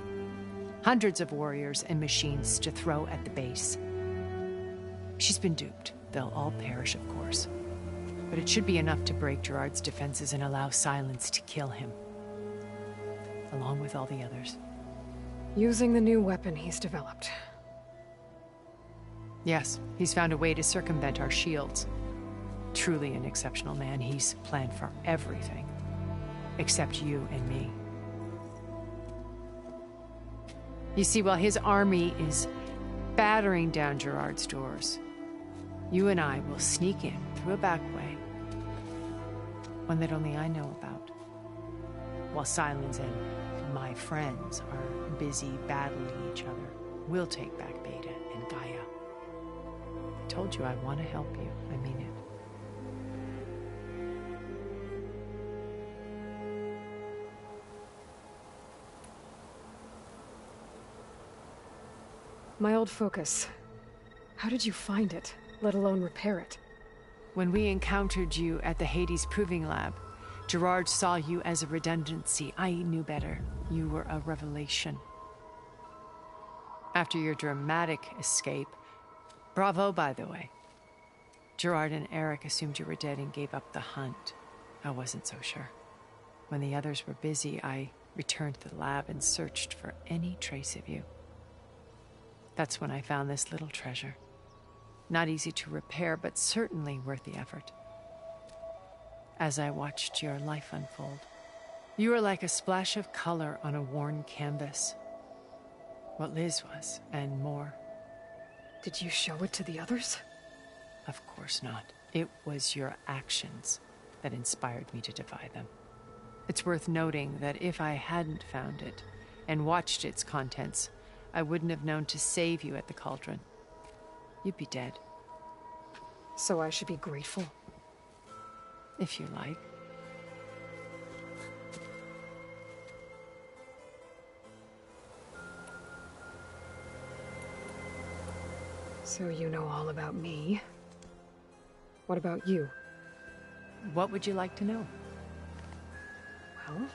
Hundreds of warriors and machines to throw at the base. She's been duped. They'll all perish, of course. But it should be enough to break Gerard's defenses and allow Silence to kill him. Along with all the others. Using the new weapon he's developed. Yes, he's found a way to circumvent our shields. Truly an exceptional man. He's planned for everything. Except you and me. You see, while his army is battering down Gerard's doors, you and I will sneak in through a back way. One that only I know about. While Silence and my friends are busy battling each other, we'll take back Beta and Gaia. told you I want to help you. I mean it. My old focus. How did you find it, let alone repair it? When we encountered you at the Hades Proving Lab, Gerard saw you as a redundancy. I knew better. You were a revelation. After your dramatic escape, bravo, by the way. Gerard and Eric assumed you were dead and gave up the hunt. I wasn't so sure. When the others were busy, I returned to the lab and searched for any trace of you. That's when I found this little treasure. Not easy to repair, but certainly worth the effort. As I watched your life unfold, you were like a splash of color on a worn canvas. What Liz was, and more. Did you show it to the others? Of course not. It was your actions that inspired me to defy them. It's worth noting that if I hadn't found it and watched its contents, I wouldn't have known to save you at the Cauldron. You'd be dead. So I should be grateful? If you like. So you know all about me. What about you? What would you like to know? Well,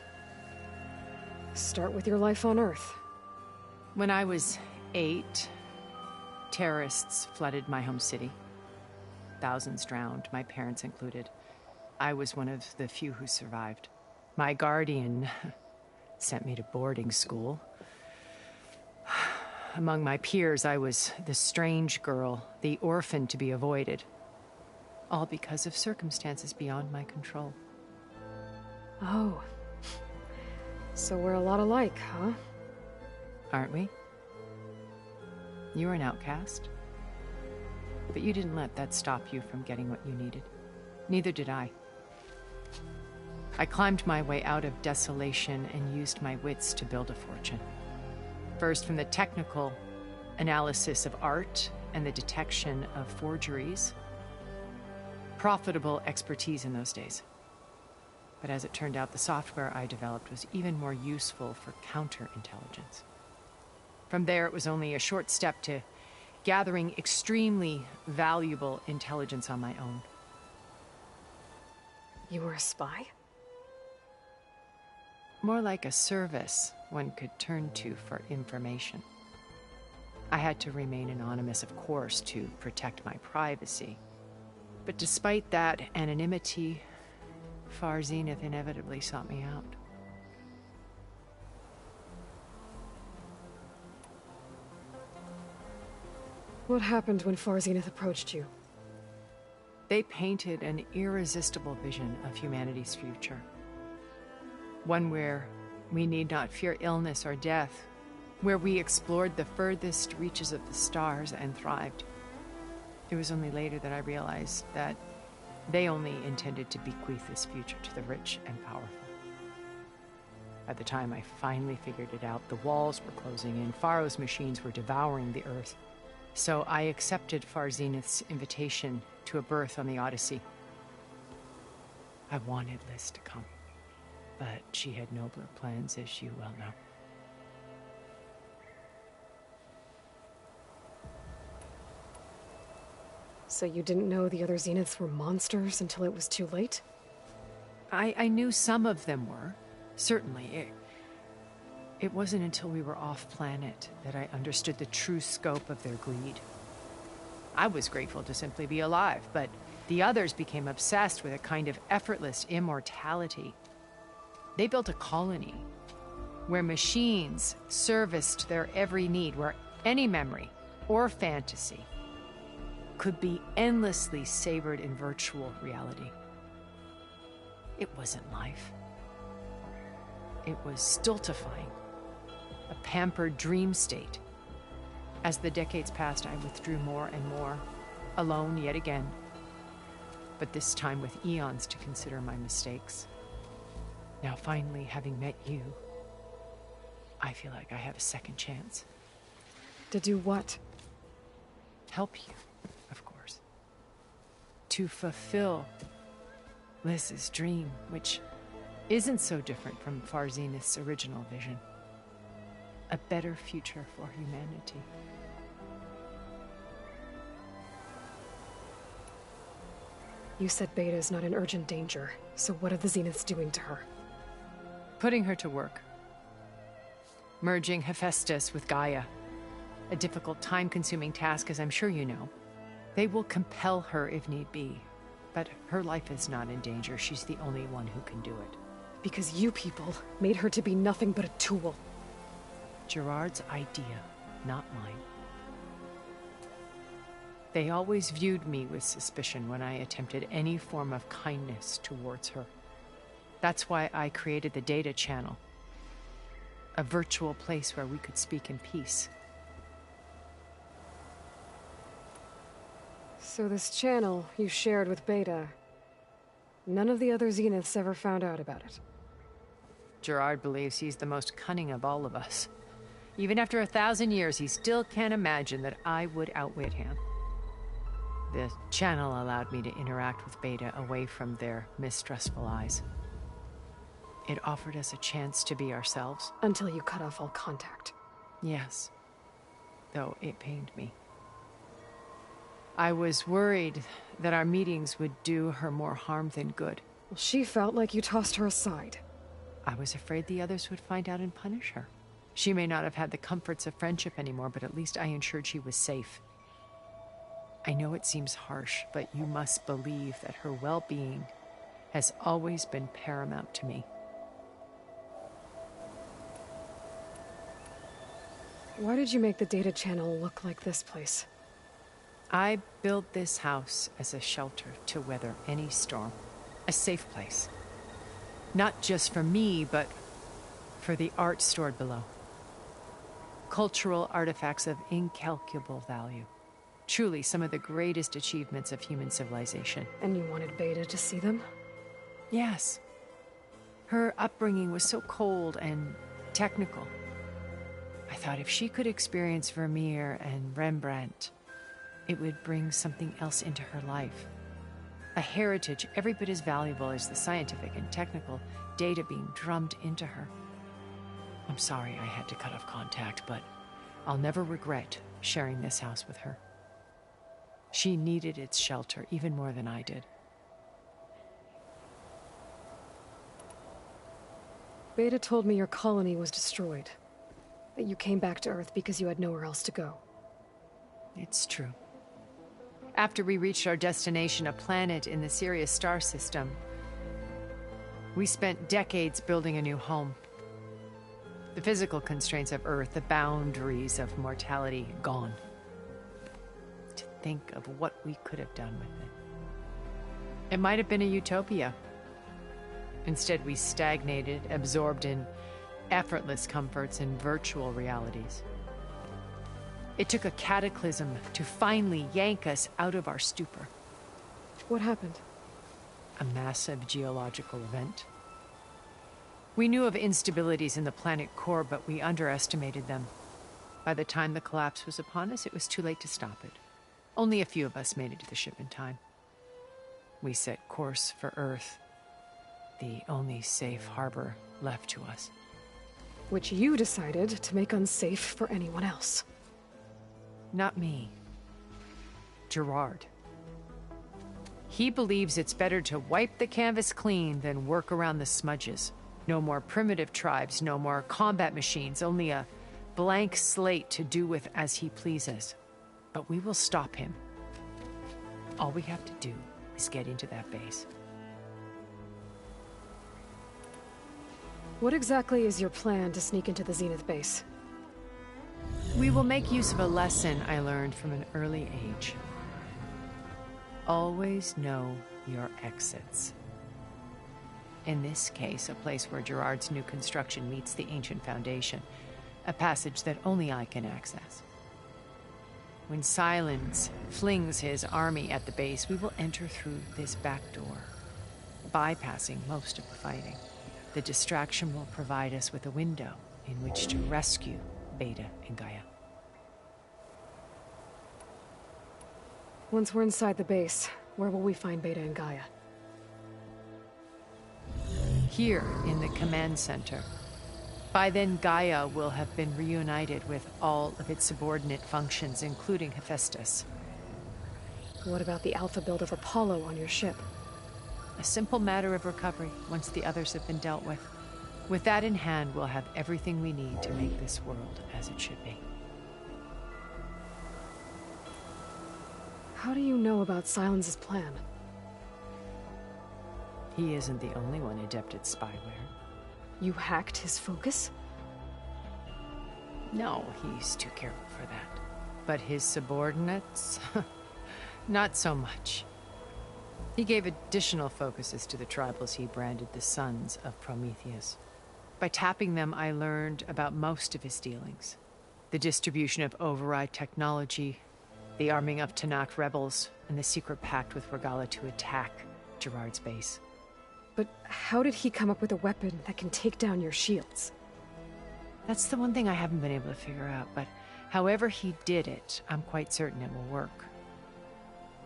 start with your life on Earth. When I was 8, terrorists flooded my home city. Thousands drowned, my parents included. I was one of the few who survived. My guardian sent me to boarding school. Among my peers, I was the strange girl, the orphan to be avoided. All because of circumstances beyond my control. Oh. So we're a lot alike, huh? Aren't we? You were an outcast. But you didn't let that stop you from getting what you needed. Neither did I. I climbed my way out of desolation and used my wits to build a fortune. First, from the technical analysis of art and the detection of forgeries. Profitable expertise in those days. But as it turned out, the software I developed was even more useful for counterintelligence. From there, it was only a short step to gathering extremely valuable intelligence on my own. You were a spy? More like a service one could turn to for information. I had to remain anonymous, of course, to protect my privacy. But despite that anonymity, Far Zenith inevitably sought me out. What happened when Far Zenith approached you? They painted an irresistible vision of humanity's future. One where we need not fear illness or death, where we explored the furthest reaches of the stars and thrived. It was only later that I realized that they only intended to bequeath this future to the rich and powerful. By the time I finally figured it out, the walls were closing in, Pharaoh's machines were devouring the Earth. So I accepted Far Zenith's invitation to a berth on the Odyssey. I wanted Liz to come, but she had nobler plans, as you well know. So you didn't know the other Zeniths were monsters until it was too late? I knew some of them were, certainly. It wasn't until we were off-planet that I understood the true scope of their greed. I was grateful to simply be alive, but the others became obsessed with a kind of effortless immortality. They built a colony where machines serviced their every need, where any memory or fantasy could be endlessly savored in virtual reality. It wasn't life. It was stultifying, a pampered dream state. As the decades passed, I withdrew more and more, alone yet again, but this time with eons to consider my mistakes. Now finally, having met you, I feel like I have a second chance. To do what? Help you, of course. to fulfill Liz's dream, which isn't so different from Far Zenith's original vision. A better future for humanity. You said Beta is not in urgent danger, so what are the Zeniths doing to her? Putting her to work. Merging Hephaestus with Gaia. A difficult, time-consuming task, as I'm sure you know. They will compel her if need be. But her life is not in danger. She's the only one who can do it. Because you people made her to be nothing but a tool. Gerard's idea, not mine. They always viewed me with suspicion when I attempted any form of kindness towards her. That's why I created the Data Channel. A virtual place where we could speak in peace. So this channel you shared with Beta, none of the other Zeniths ever found out about it? Gerard believes he's the most cunning of all of us. Even after 1,000 years, he still can't imagine that I would outwit him. The channel allowed me to interact with Beta away from their mistrustful eyes. It offered us a chance to be ourselves. Until you cut off all contact. Yes. Though it pained me. I was worried that our meetings would do her more harm than good. Well, she felt like you tossed her aside. I was afraid the others would find out and punish her. She may not have had the comforts of friendship anymore, but at least I ensured she was safe. I know it seems harsh, but you must believe that her well-being has always been paramount to me. Why did you make the Data Channel look like this place? I built this house as a shelter to weather any storm. A safe place. Not just for me, but for the art stored below. Cultural artifacts of incalculable value. Truly some of the greatest achievements of human civilization. And you wanted Beta to see them? Yes. Her upbringing was so cold and technical. I thought if she could experience Vermeer and Rembrandt, it would bring something else into her life. A heritage every bit as valuable as the scientific and technical data being drummed into her. I'm sorry I had to cut off contact, but I'll never regret sharing this house with her. She needed its shelter even more than I did. Beta told me your colony was destroyed. That you came back to Earth because you had nowhere else to go. It's true. After we reached our destination, a planet in the Sirius star system, we spent decades building a new home. The physical constraints of Earth, the boundaries of mortality, gone. To think of what we could have done with it. It might have been a utopia. Instead, we stagnated, absorbed in effortless comforts and virtual realities. It took a cataclysm to finally yank us out of our stupor. What happened? A massive geological event. We knew of instabilities in the planet core, but we underestimated them. By the time the collapse was upon us, it was too late to stop it. Only a few of us made it to the ship in time. We set course for Earth, the only safe harbor left to us. Which you decided to make unsafe for anyone else. Not me. Gerard. He believes it's better to wipe the canvas clean than work around the smudges. No more primitive tribes, no more combat machines, only a blank slate to do with as he pleases. But we will stop him. All we have to do is get into that base. What exactly is your plan to sneak into the Zenith base? We will make use of a lesson I learned from an early age. Always know your exits. In this case, a place where Gerard's new construction meets the ancient foundation, a passage that only I can access. When Silence flings his army at the base, we will enter through this back door, bypassing most of the fighting. The distraction will provide us with a window in which to rescue Beta and Gaia. Once we're inside the base, Where will we find Beta and Gaia? Here, in the command center. By then, Gaia will have been reunited with all of its subordinate functions, including Hephaestus. What about the Alpha build of Apollo on your ship? A simple matter of recovery once the others have been dealt with. With that in hand, we'll have everything we need to make this world as it should be. How do you know about Silence's plan? He isn't the only one adept at spyware. You hacked his focus? No, he's too careful for that. But his subordinates? Not so much. He gave additional focuses to the tribals he branded the Sons of Prometheus. By tapping them, I learned about most of his dealings. The distribution of override technology, the arming of Tanakh rebels, and the secret pact with Regalla to attack Gerard's base. But how did he come up with a weapon that can take down your shields? That's the one thing I haven't been able to figure out, but however he did it, I'm quite certain it will work.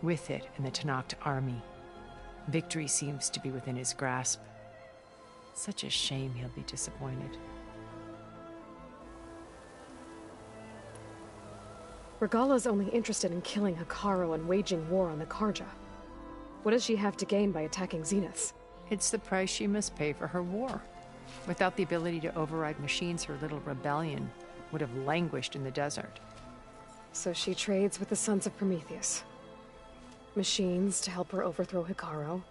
With it and the Tanakh army, victory seems to be within his grasp. Such a shame he'll be disappointed. Regalla's only interested in killing Hekarro and waging war on the Karja. What does she have to gain by attacking Zeniths? It's the price she must pay for her war. Without the ability to override machines, her little rebellion would have languished in the desert. So she trades with the Sons of Prometheus. Machines to help her overthrow Hekarro.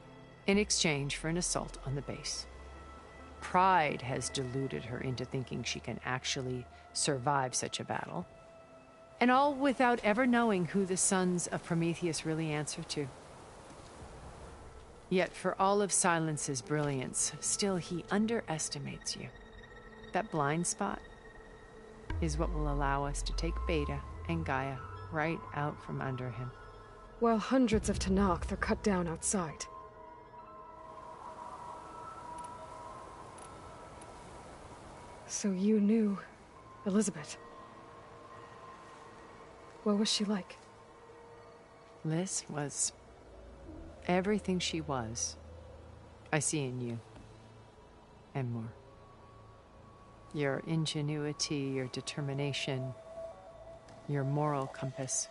In exchange for an assault on the base. Pride has deluded her into thinking she can actually survive such a battle. And all without ever knowing who the Sons of Prometheus really answer to. Yet for all of Silence's brilliance, still he underestimates you. That blind spot is what will allow us to take Beta and Gaia right out from under him. While hundreds of Tanakh are cut down outside. So you knew Elizabeth. What was she like? Liz was everything she was. I see in you. And more. Your ingenuity, your determination, your moral compass.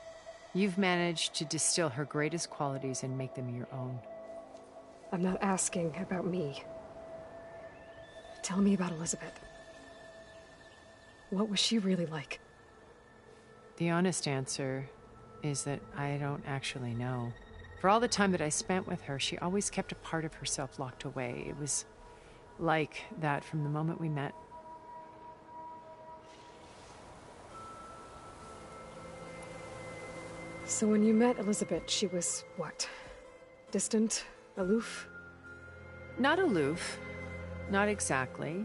You've managed to distill her greatest qualities and make them your own. I'm not asking about me. Tell me about Elizabeth. What was she really like? The honest answer is that I don't actually know. For all the time that I spent with her, she always kept a part of herself locked away. It was like that from the moment we met. So when you met Elizabeth, she was what? Distant? Aloof? Not aloof. Not exactly.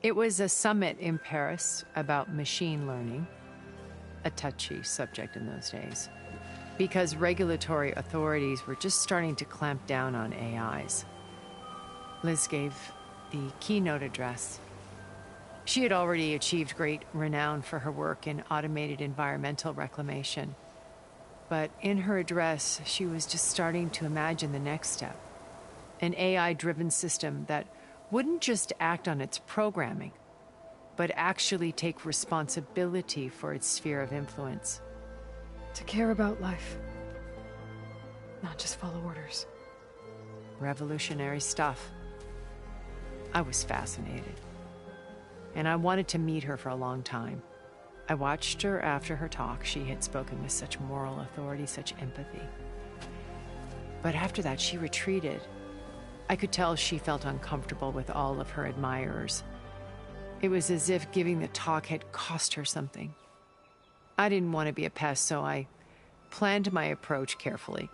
It was a summit in Paris about machine learning. A touchy subject in those days. Because regulatory authorities were just starting to clamp down on AIs. Liz gave the keynote address. She had already achieved great renown for her work in automated environmental reclamation. But in her address, she was just starting to imagine the next step. An AI-driven system that wouldn't just act on its programming, but actually take responsibility for its sphere of influence. To care about life. Not just follow orders. Revolutionary stuff. I was fascinated. And I wanted to meet her for a long time. I watched her after her talk. She had spoken with such moral authority, such empathy. But after that, she retreated. I could tell she felt uncomfortable with all of her admirers. It was as if giving the talk had cost her something. I didn't want to be a pest, so I planned my approach carefully.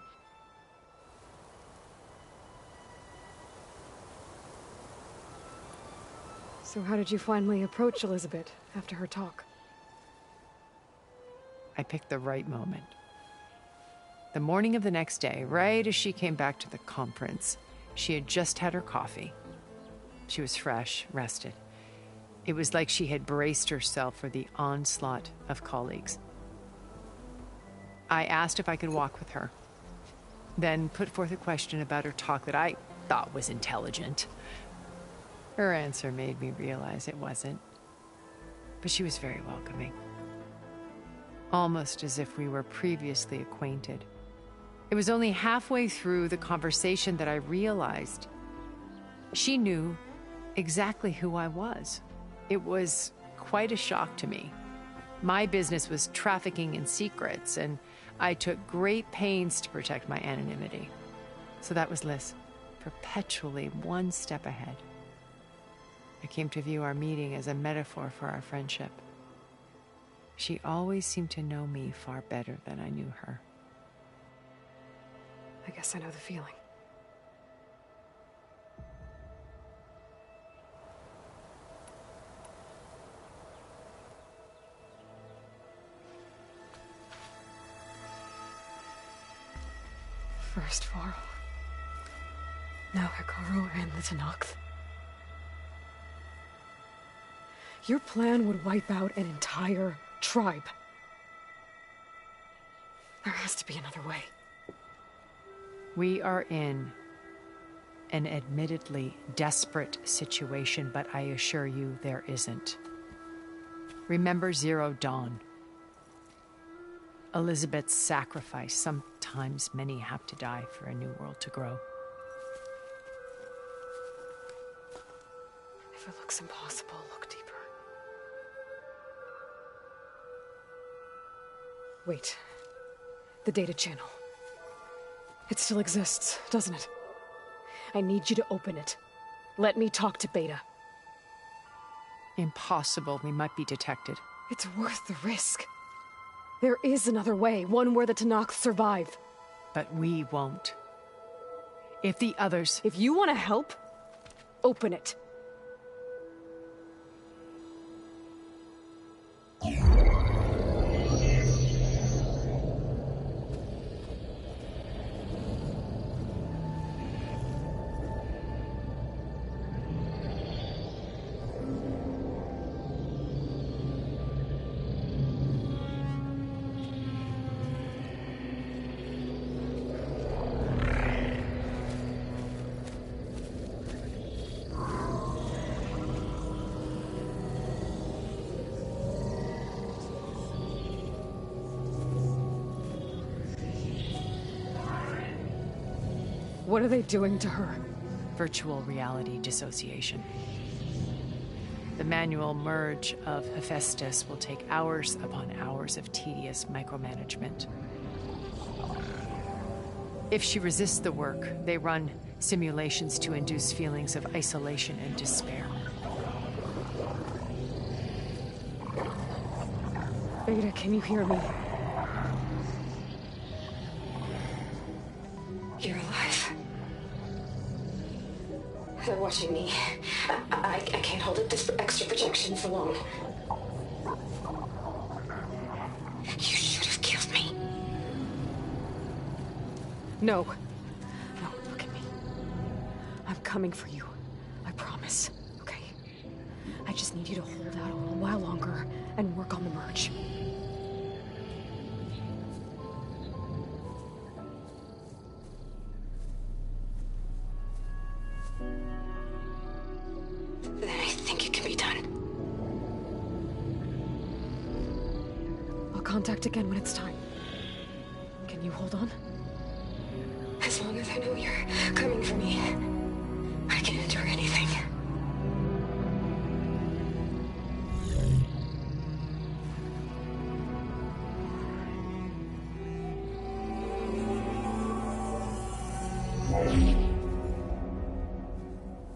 So how did you finally approach Elizabeth after her talk? I picked the right moment. The morning of the next day, right as she came back to the conference, she had just had her coffee. She was fresh, rested. It was like she had braced herself for the onslaught of colleagues. I asked if I could walk with her. then put forth a question about her talk that I thought was intelligent. Her answer made me realize it wasn't. But she was very welcoming. Almost as if we were previously acquainted. It was only halfway through the conversation that I realized she knew exactly who I was. It was quite a shock to me. My business was trafficking in secrets, and I took great pains to protect my anonymity. So that was Liz, perpetually one step ahead. I came to view our meeting as a metaphor for our friendship. She always seemed to know me far better than I knew her. I guess I know the feeling. First Varl, now Hekarro and the Tenakth. Your plan would wipe out an entire tribe. There has to be another way. We are in an admittedly desperate situation, but I assure you there isn't. Remember Zero Dawn. Elizabeth's sacrifice. Sometimes many have to die for a new world to grow. If it looks impossible, look deeper. Wait. The data channel. It still exists, doesn't it? I need you to open it. Let me talk to Beta. Impossible. We might be detected. It's worth the risk. There is another way, one where the Tenakth survive. But we won't. If the others... If you want to help, open it. What are they doing to her? Virtual reality dissociation. The manual merge of Hephaestus will take hours upon hours of tedious micromanagement. If she resists the work, they run simulations to induce feelings of isolation and despair. Beta, can you hear me? You're alive. They're watching me. I can't hold up this extra projection for long. You should have killed me. No. No, look at me. I'm coming for you. I promise. Okay? I just need you to hold out a little while longer and work on the merge. Contact again when it's time. Can you hold on? As long as I know you're coming for me, I can endure anything.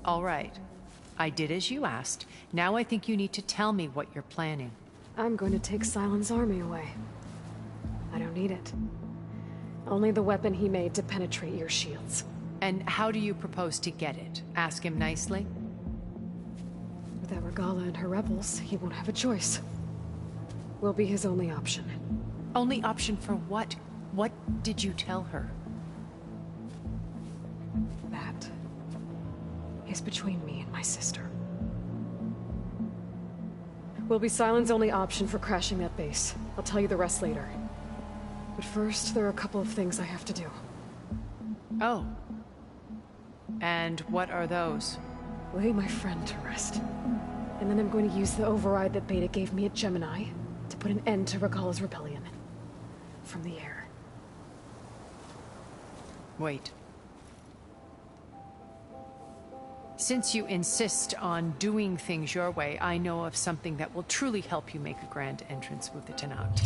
All right. I did as you asked. Now I think you need to tell me what you're planning. I'm going to take Sylens' army away. I don't need it. Only the weapon he made to penetrate your shields. And how do you propose to get it? Ask him nicely? Without Regalla and her rebels, he won't have a choice. We'll be his only option. Only option for what? What did you tell her? That is between me and my sister. Will be Sylens' only option for crashing that base. I'll tell you the rest later. But first, there are a couple of things I have to do. Oh. And what are those? Lay my friend to rest. And then I'm going to use the override that Beta gave me at Gemini to put an end to Regalla's rebellion. From the air. Wait. Since you insist on doing things your way, I know of something that will truly help you make a grand entrance with the Tenakth.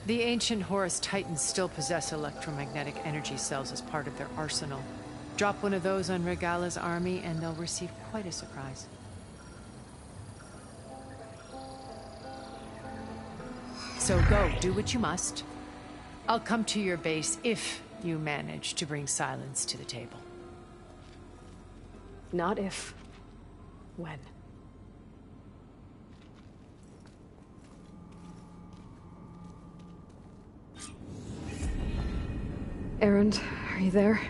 The ancient Horus Titans still possess electromagnetic energy cells as part of their arsenal. Drop one of those on Regalla's army and they'll receive quite a surprise. So go, do what you must. I'll come to your base if you manage to bring silence to the table. Not if. When. Erend, are you there?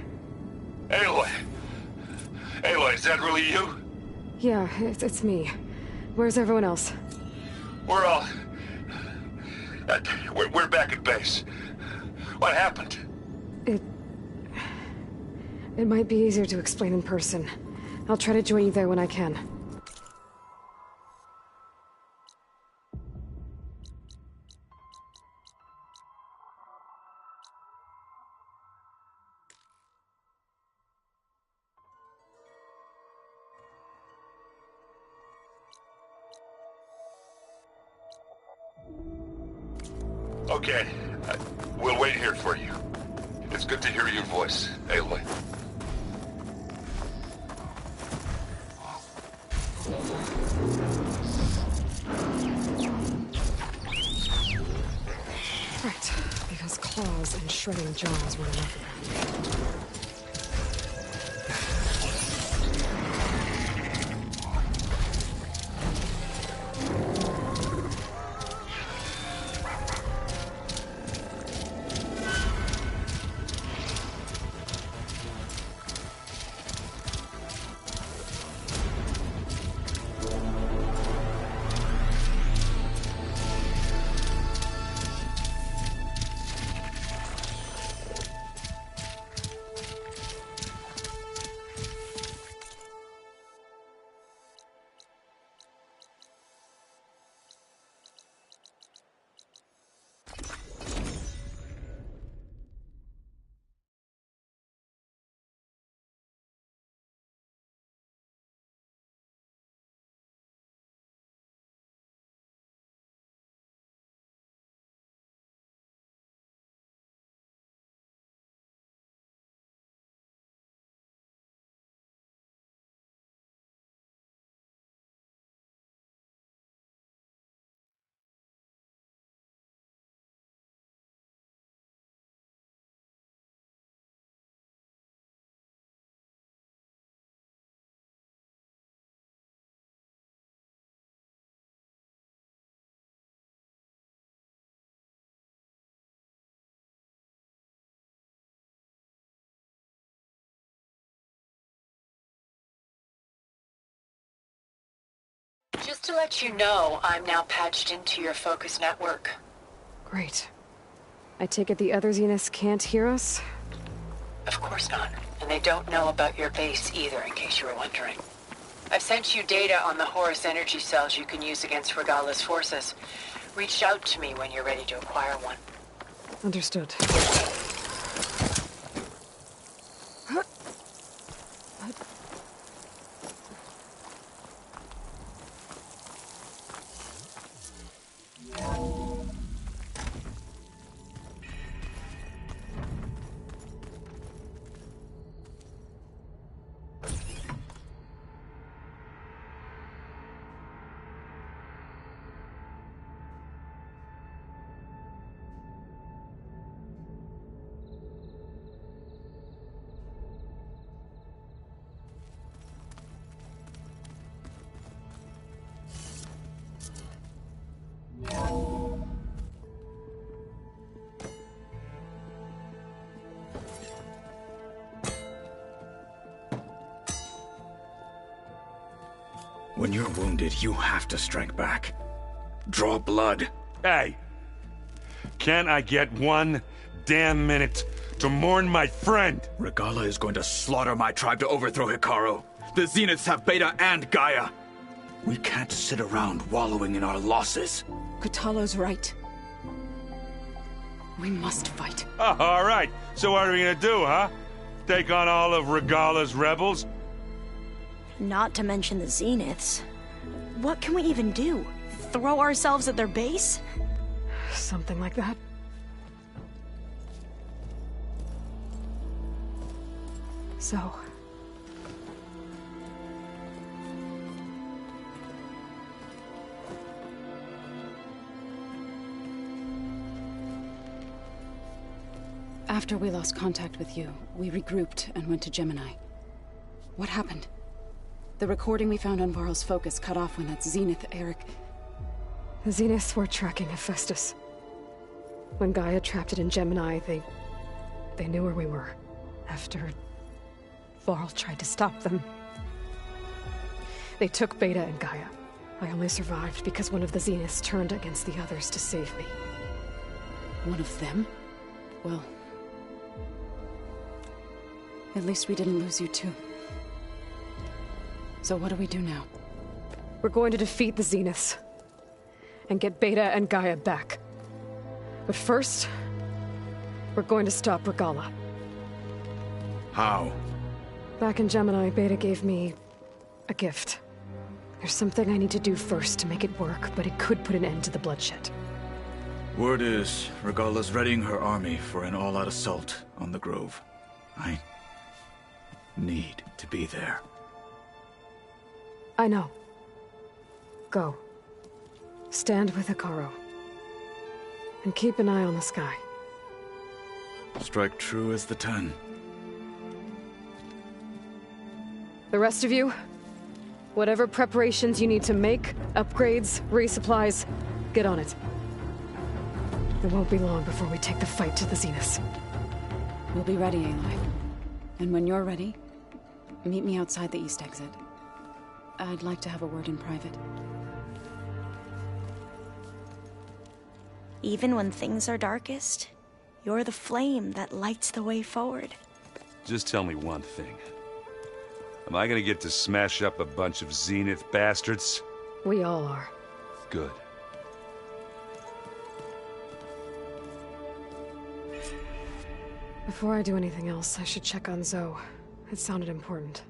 Aloy! Aloy, is that really you? Yeah, it's me. Where's everyone else? We're all... we're back at base. What happened? It might be easier to explain in person. I'll try to join you there when I can. Okay, we'll wait here for you. It's good to hear your voice, Aloy. Right, because claws and shredding jaws were enough of that. Just to let you know, I'm now patched into your focus network. Great. I take it the other Zeniths can't hear us? Of course not. And they don't know about your base either, in case you were wondering. I've sent you data on the Horus energy cells you can use against Regalla's forces. Reach out to me when you're ready to acquire one. Understood. When you're wounded, you have to strike back. Draw blood. Hey! Can't I get one damn minute to mourn my friend? Regalla is going to slaughter my tribe to overthrow Hekarro. The Zeniths have Beta and Gaia. We can't sit around wallowing in our losses. Kotallo's right. We must fight. Oh, all right. So what are we gonna do, huh? Take on all of Regalla's rebels? Not to mention the Zeniths. What can we even do? Throw ourselves at their base? Something like that. So... After we lost contact with you, we regrouped and went to Gemini. What happened? The recording we found on Varl's focus cut off when that Zenith Eric... The Zeniths were tracking Hephaestus. When Gaia trapped it in Gemini, they knew where we were. After Varl tried to stop them. They took Beta and Gaia. I only survived because one of the Zeniths turned against the others to save me. One of them? Well... at least we didn't lose you too. So what do we do now? We're going to defeat the Zeniths. And get Beta and Gaia back. But first... we're going to stop Regalla. How? Back in Gemini, Beta gave me... a gift. There's something I need to do first to make it work, but it could put an end to the bloodshed. Word is, Regalla's readying her army for an all-out assault on the Grove. I need to be there. I know. Go. Stand with Hekarro. And keep an eye on the sky. Strike true as the 10. The rest of you, whatever preparations you need to make, upgrades, resupplies, get on it. It won't be long before we take the fight to the Zeniths. We'll be ready, Aloy. And when you're ready, meet me outside the east exit. I'd like to have a word in private. Even when things are darkest, you're the flame that lights the way forward. Just tell me one thing. Am I gonna get to smash up a bunch of Zenith bastards? We all are. Good. Before I do anything else, I should check on Zoe. It sounded important.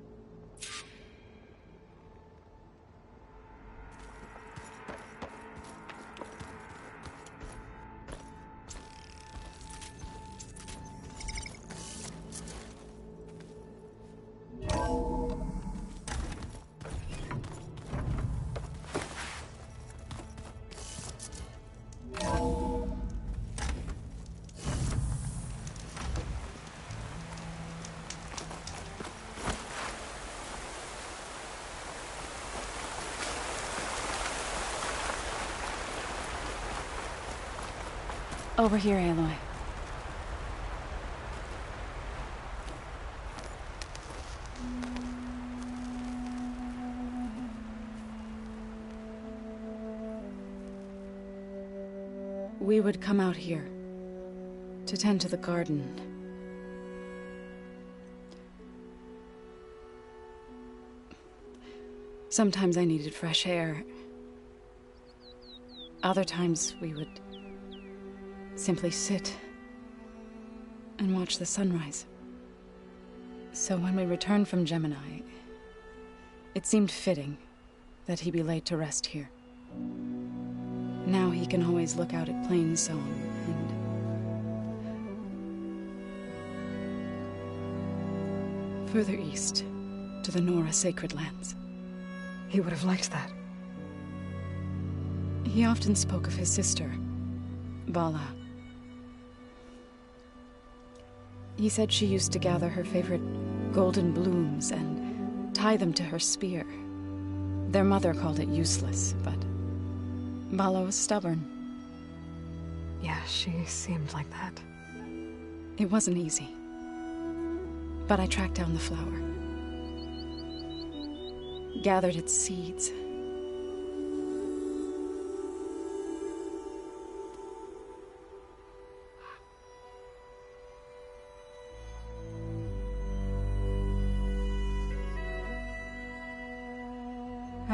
Over here, Aloy. We would come out here to tend to the garden. Sometimes I needed fresh air. Other times we would simply sit and watch the sunrise. So when we returned from Gemini, it seemed fitting that he be laid to rest here. Now he can always look out at Plainsong and further east to the Nora Sacred Lands. He would have liked that. He often spoke of his sister, Vala. He said she used to gather her favorite golden blooms and tie them to her spear. Their mother called it useless, but Vala was stubborn. Yeah, she seemed like that. It wasn't easy. But I tracked down the flower. Gathered its seeds.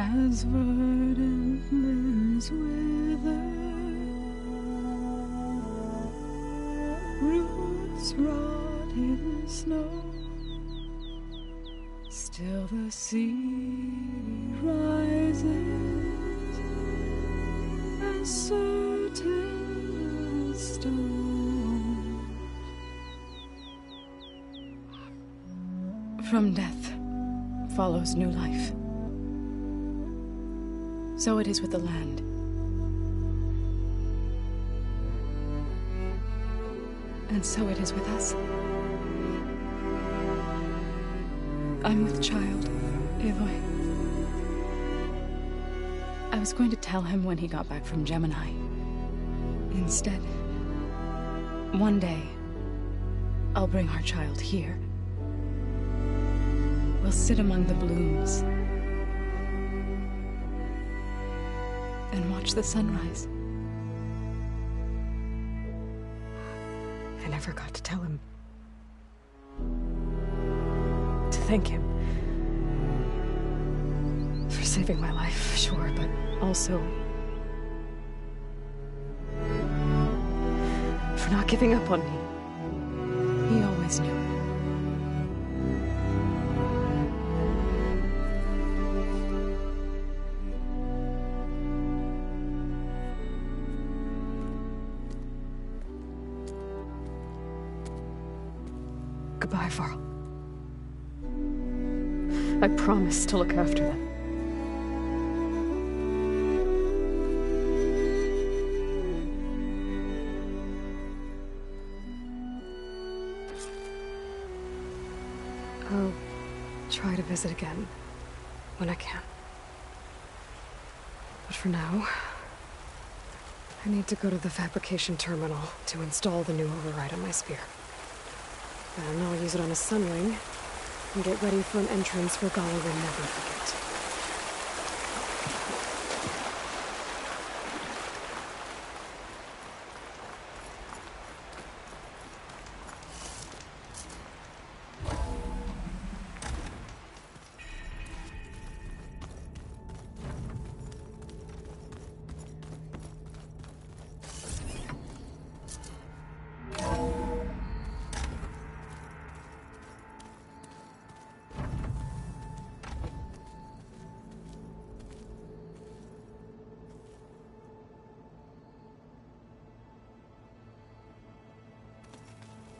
As verdant limbs wither, roots rot in snow, still the sea rises as certain as stone. From death follows new life. So it is with the land. And so it is with us. I'm with child, Aloy. I was going to tell him when he got back from Gemini. Instead, one day, I'll bring our child here. We'll sit among the blooms and watch the sunrise. I never got to tell him. To thank him. For saving my life, sure, but also for not giving up on me. He always knew. Goodbye, Varl. I promise to look after them. I'll try to visit again when I can. But for now, I need to go to the fabrication terminal to install the new override on my spear. Then I'll use it on a sunwing and get ready for an entrance Regalla will never forget.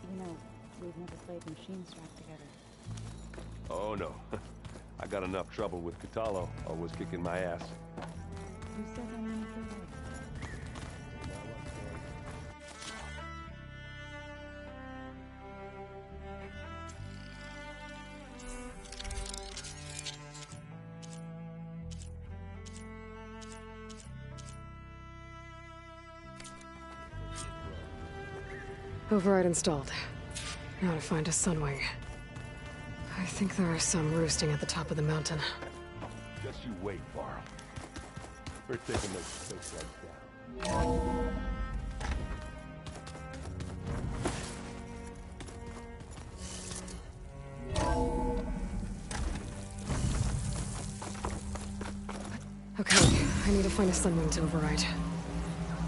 You know, we've never played Machine Strap together. Oh no. I got enough trouble with Kotallo, always kicking my ass. Who said I'm in for life? Override installed. Now to find a sunwing. I think there are some roosting at the top of the mountain. Just you wait, Varl. We're taking those space legs down. Okay, I need to find a sunwing to override.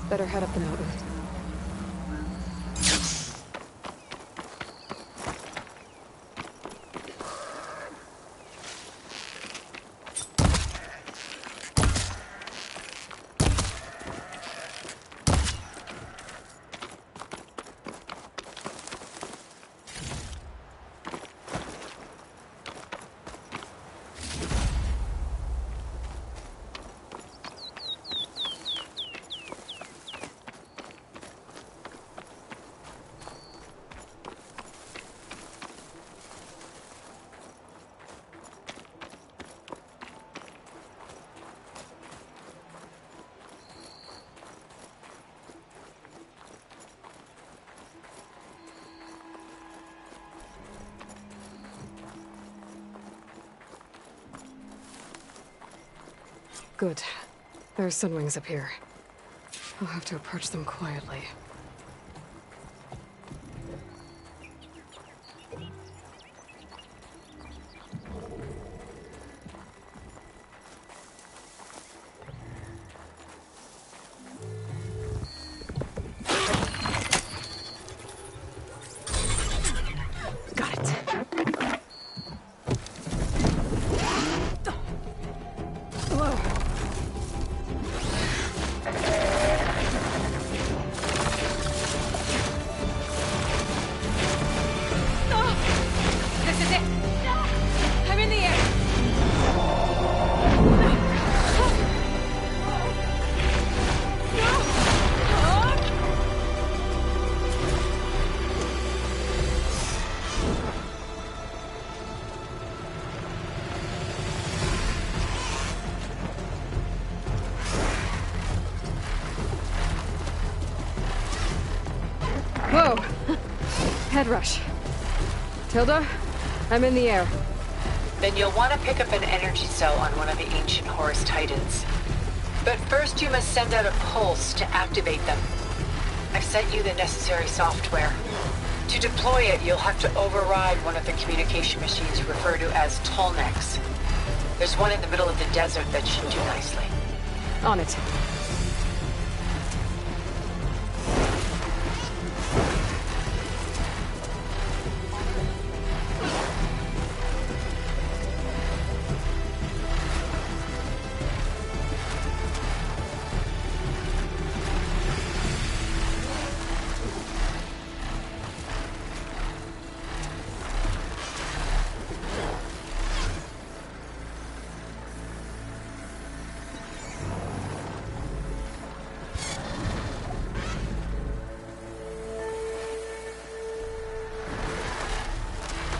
Better head up the mountain. Good. There are sunwings up here. I'll have to approach them quietly. Head rush. Tilda, I'm in the air. Then you'll want to pick up an energy cell on one of the ancient Horus Titans. But first you must send out a pulse to activate them. I've sent you the necessary software. To deploy it, you'll have to override one of the communication machines referred to as Tallnecks. There's one in the middle of the desert that should do nicely. On it.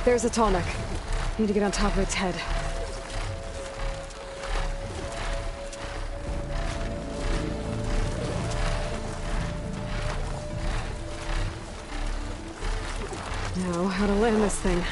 There's a Tallneck. Need to get on top of its head. Now, how to land this thing.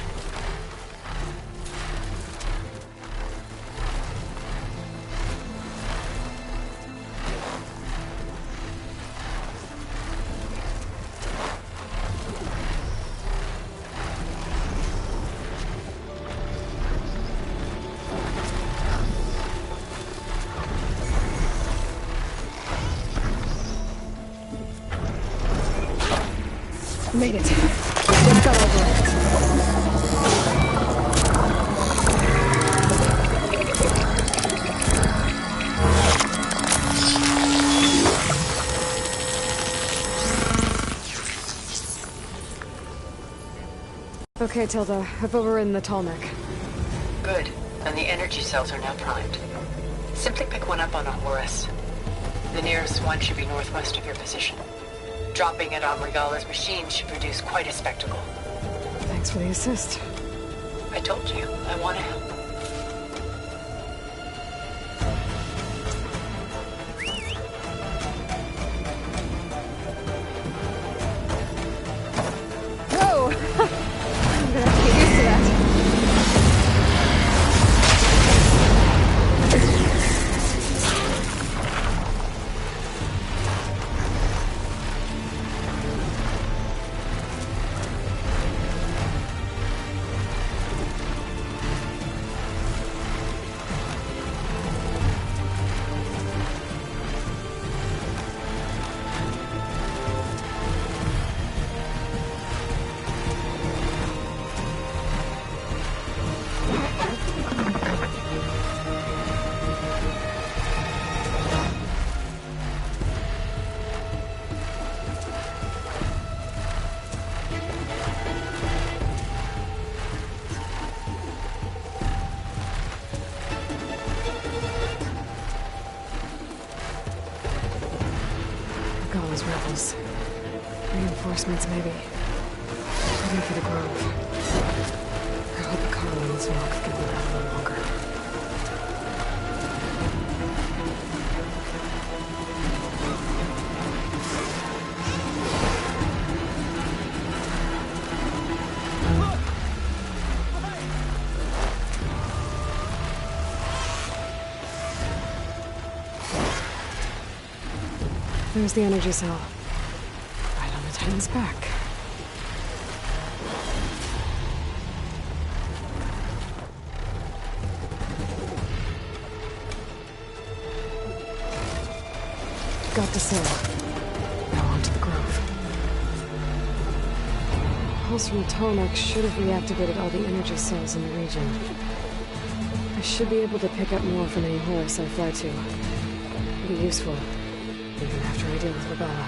Made it. Just got over it. Okay, Tilda. I've overridden the Tallneck. Good. And the energy cells are now primed. Simply pick one up on a Horus. The nearest one should be northwest of your position. Dropping it on Regalla's machine should produce quite a spectacle. Thanks for the assist. I told you, I want to help. Whoa! I'm gonna have to get used to that. Regalla's rebels. Reinforcements, maybe. Heading for the Grove. I hope the Carlins walk can hold out a little longer. There's the energy cell. Right on the Titan's back. Got the cell. Now on to the Grove. Pulse from Tallneck should have reactivated all the energy cells in the region. I should be able to pick up more from any Horus I fly to. It'll be useful. Even after I deal with Regalla.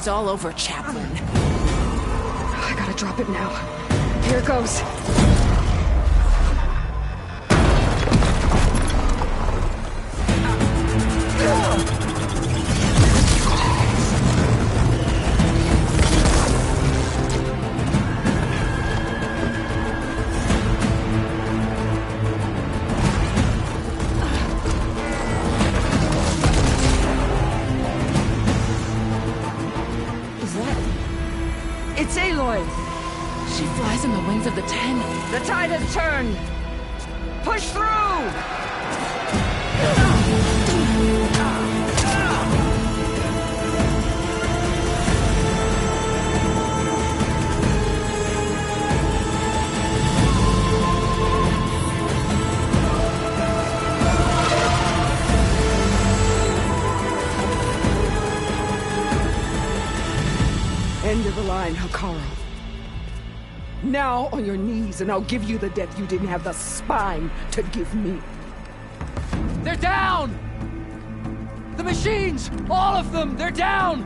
It's all over, Chaplain. I gotta drop it now. Here it goes. It's Aloy! She flies on the wings of the Ten. The tide has turned! Push through! End of the line, Hekarro. Now on your knees, and I'll give you the death you didn't have the spine to give me. They're down! The machines! All of them! They're down!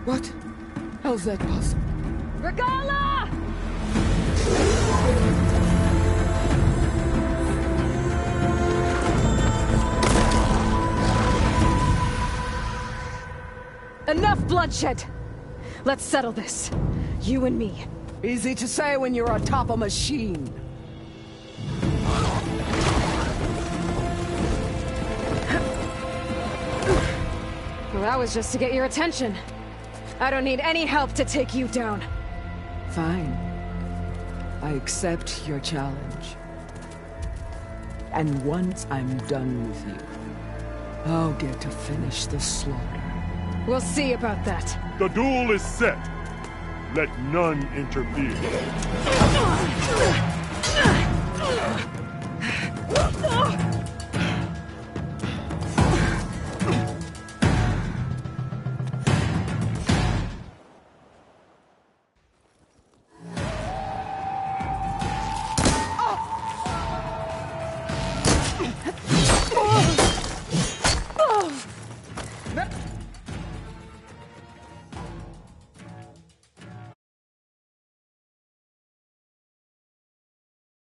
What? How's that possible? Regala! Enough bloodshed! Let's settle this. You and me. Easy to say when you're atop a machine. Well, that was just to get your attention. I don't need any help to take you down. Fine. I accept your challenge. And once I'm done with you, I'll get to finish the slaughter. We'll see about that. The duel is set. Let none interfere.